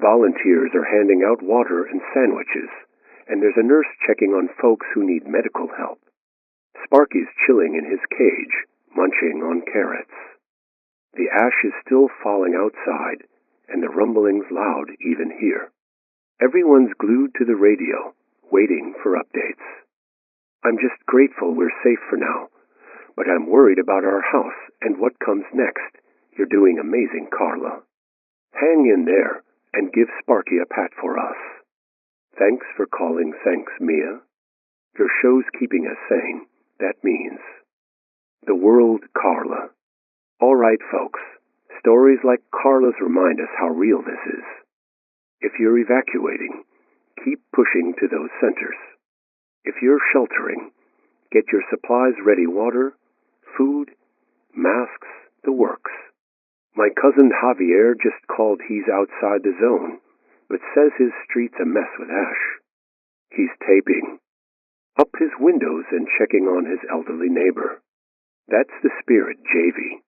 Speaker 1: Volunteers are handing out water and sandwiches, and there's a nurse checking on folks who need medical help. Sparky's chilling in his cage, munching on carrots. The ash is still falling outside, and the rumbling's loud even here. Everyone's glued to the radio, waiting for updates. I'm just grateful we're safe for now, but I'm worried about our house and what comes next. You're doing amazing, Carla. Hang in there and give Sparky a pat for us. Thanks for calling. Thanks, Mia. Your show's keeping us sane. That means the world, Carla. All right, folks. Stories like Carla's remind us how real this is. If you're evacuating, keep pushing to those centers. If you're sheltering, get your supplies ready: water, food, masks, the works. My cousin Javier just called. He's outside the zone, but says his street's a mess with ash. He's taping up his windows and checking on his elderly neighbor. That's the spirit, JV.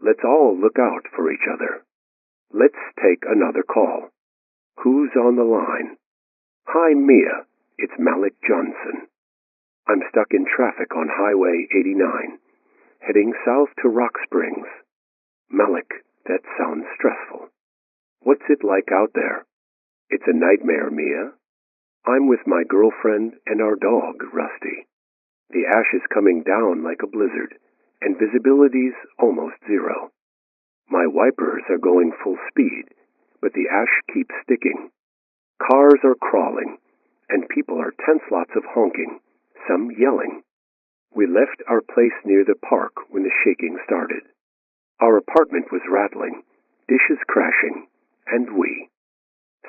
Speaker 1: Let's all look out for each other. Let's take another call. Who's on the line? Hi, Mia. It's Malik Johnson. I'm stuck in traffic on Highway 89, heading south to Rock Springs. Malik, that sounds stressful. What's it like out there? It's a nightmare, Mia. I'm with my girlfriend and our dog, Rusty. The ash is coming down like a blizzard, and visibility's almost zero. My wipers are going full speed, but the ash keeps sticking. Cars are crawling, and people are tense, lots of honking, some yelling. We left our place near the park when the shaking started. Our apartment was rattling, dishes crashing, and we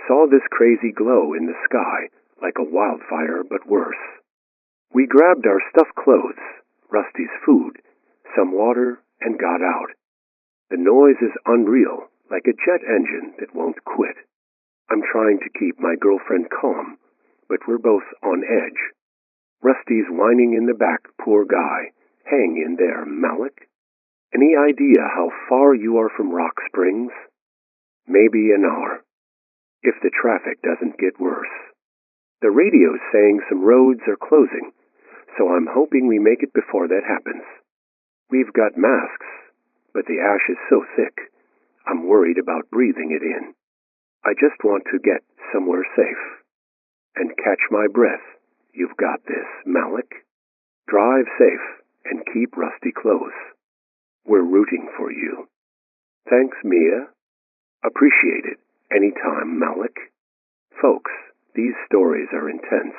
Speaker 1: Saw this crazy glow in the sky, like a wildfire but worse. We grabbed our stuffed clothes, Rusty's food, some water, and got out. The noise is unreal, like a jet engine that won't quit. I'm trying to keep my girlfriend calm, but we're both on edge. Rusty's whining in the back, poor guy. Hang in there, Malik. Any idea how far you are from Rock Springs? Maybe an hour, if the traffic doesn't get worse. The radio's saying some roads are closing, so I'm hoping we make it before that happens. We've got masks, but the ash is so thick, I'm worried about breathing it in. I just want to get somewhere safe. And catch my breath. You've got this, Malik. Drive safe and keep Rusty close. We're rooting for you. Thanks, Mia. Appreciate it. Anytime, Malik. Folks, these stories are intense,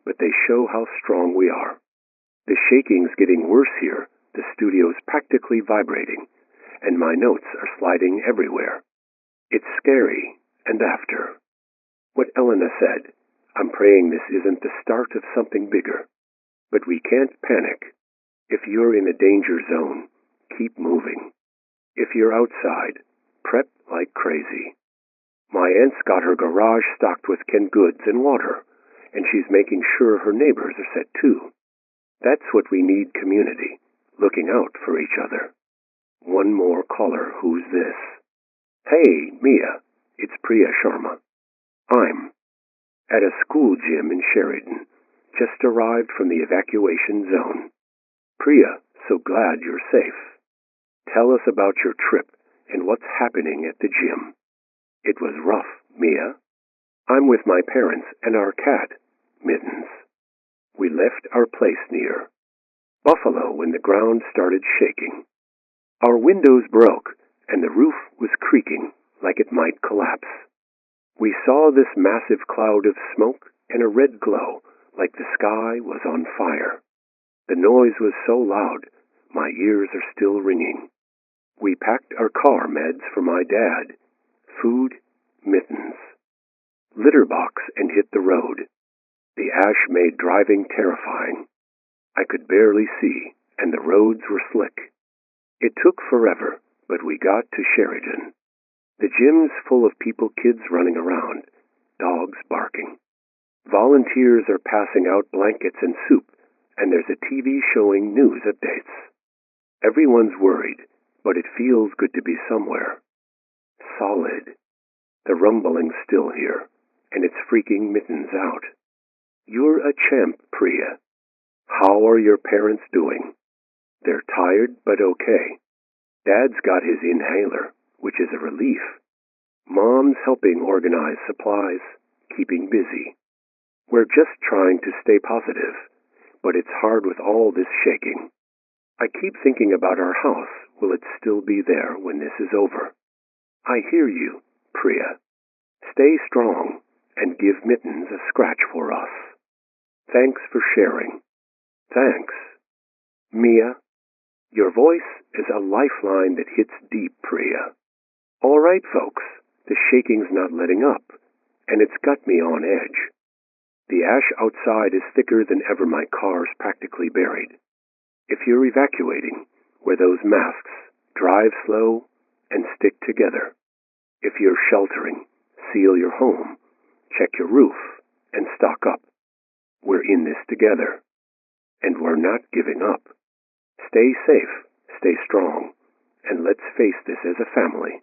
Speaker 1: but they show how strong we are. The shaking's getting worse here. The studio's practically vibrating, and my notes are sliding everywhere. It's scary, and after. What Elena said, I'm praying this isn't the start of something bigger. But we can't panic. If you're in a danger zone, keep moving. If you're outside, prep like crazy. My aunt's got her garage stocked with canned goods and water, and she's making sure her neighbors are set too. That's what we need, community, looking out for each other. One more caller. Who's this? Hey, Mia, it's Priya Sharma. I'm at a school gym in Sheridan, just arrived from the evacuation zone. Priya, so glad you're safe. Tell us about your trip and what's happening at the gym. It was rough, Mia. I'm with my parents and our cat, Mittens. We left our place near Buffalo when the ground started shaking. Our windows broke and the roof was creaking like it might collapse. We saw this massive cloud of smoke and a red glow like the sky was on fire. The noise was so loud, my ears are still ringing. We packed our car meds for my dad, food, Mittens, litter box, and hit the road. The ash made driving terrifying. I could barely see, and the roads were slick. It took forever, but we got to Sheridan. The gym's full of people, kids running around, dogs barking. Volunteers are passing out blankets and soup, and there's a TV showing news updates. Everyone's worried, but it feels good to be somewhere. Solid. The rumbling's still here, and it's freaking Mittens out. You're a champ, Priya. How are your parents doing? They're tired, but okay. Dad's got his inhaler, which is a relief. Mom's helping organize supplies, keeping busy. We're just trying to stay positive, but it's hard with all this shaking. I keep thinking about our house. Will it still be there when this is over? I hear you, Priya. Stay strong and give Mittens a scratch for us. Thanks for sharing. Thanks. Mia, your voice is a lifeline that hits deep, Priya. All right, folks, the shaking's not letting up, and it's got me on edge. The ash outside is thicker than ever. My car's practically buried. If you're evacuating, wear those masks, drive slow, and stick together. If you're sheltering, seal your home, check your roof, and stock up. We're in this together, and we're not giving up. Stay safe, stay strong, and let's face this as a family.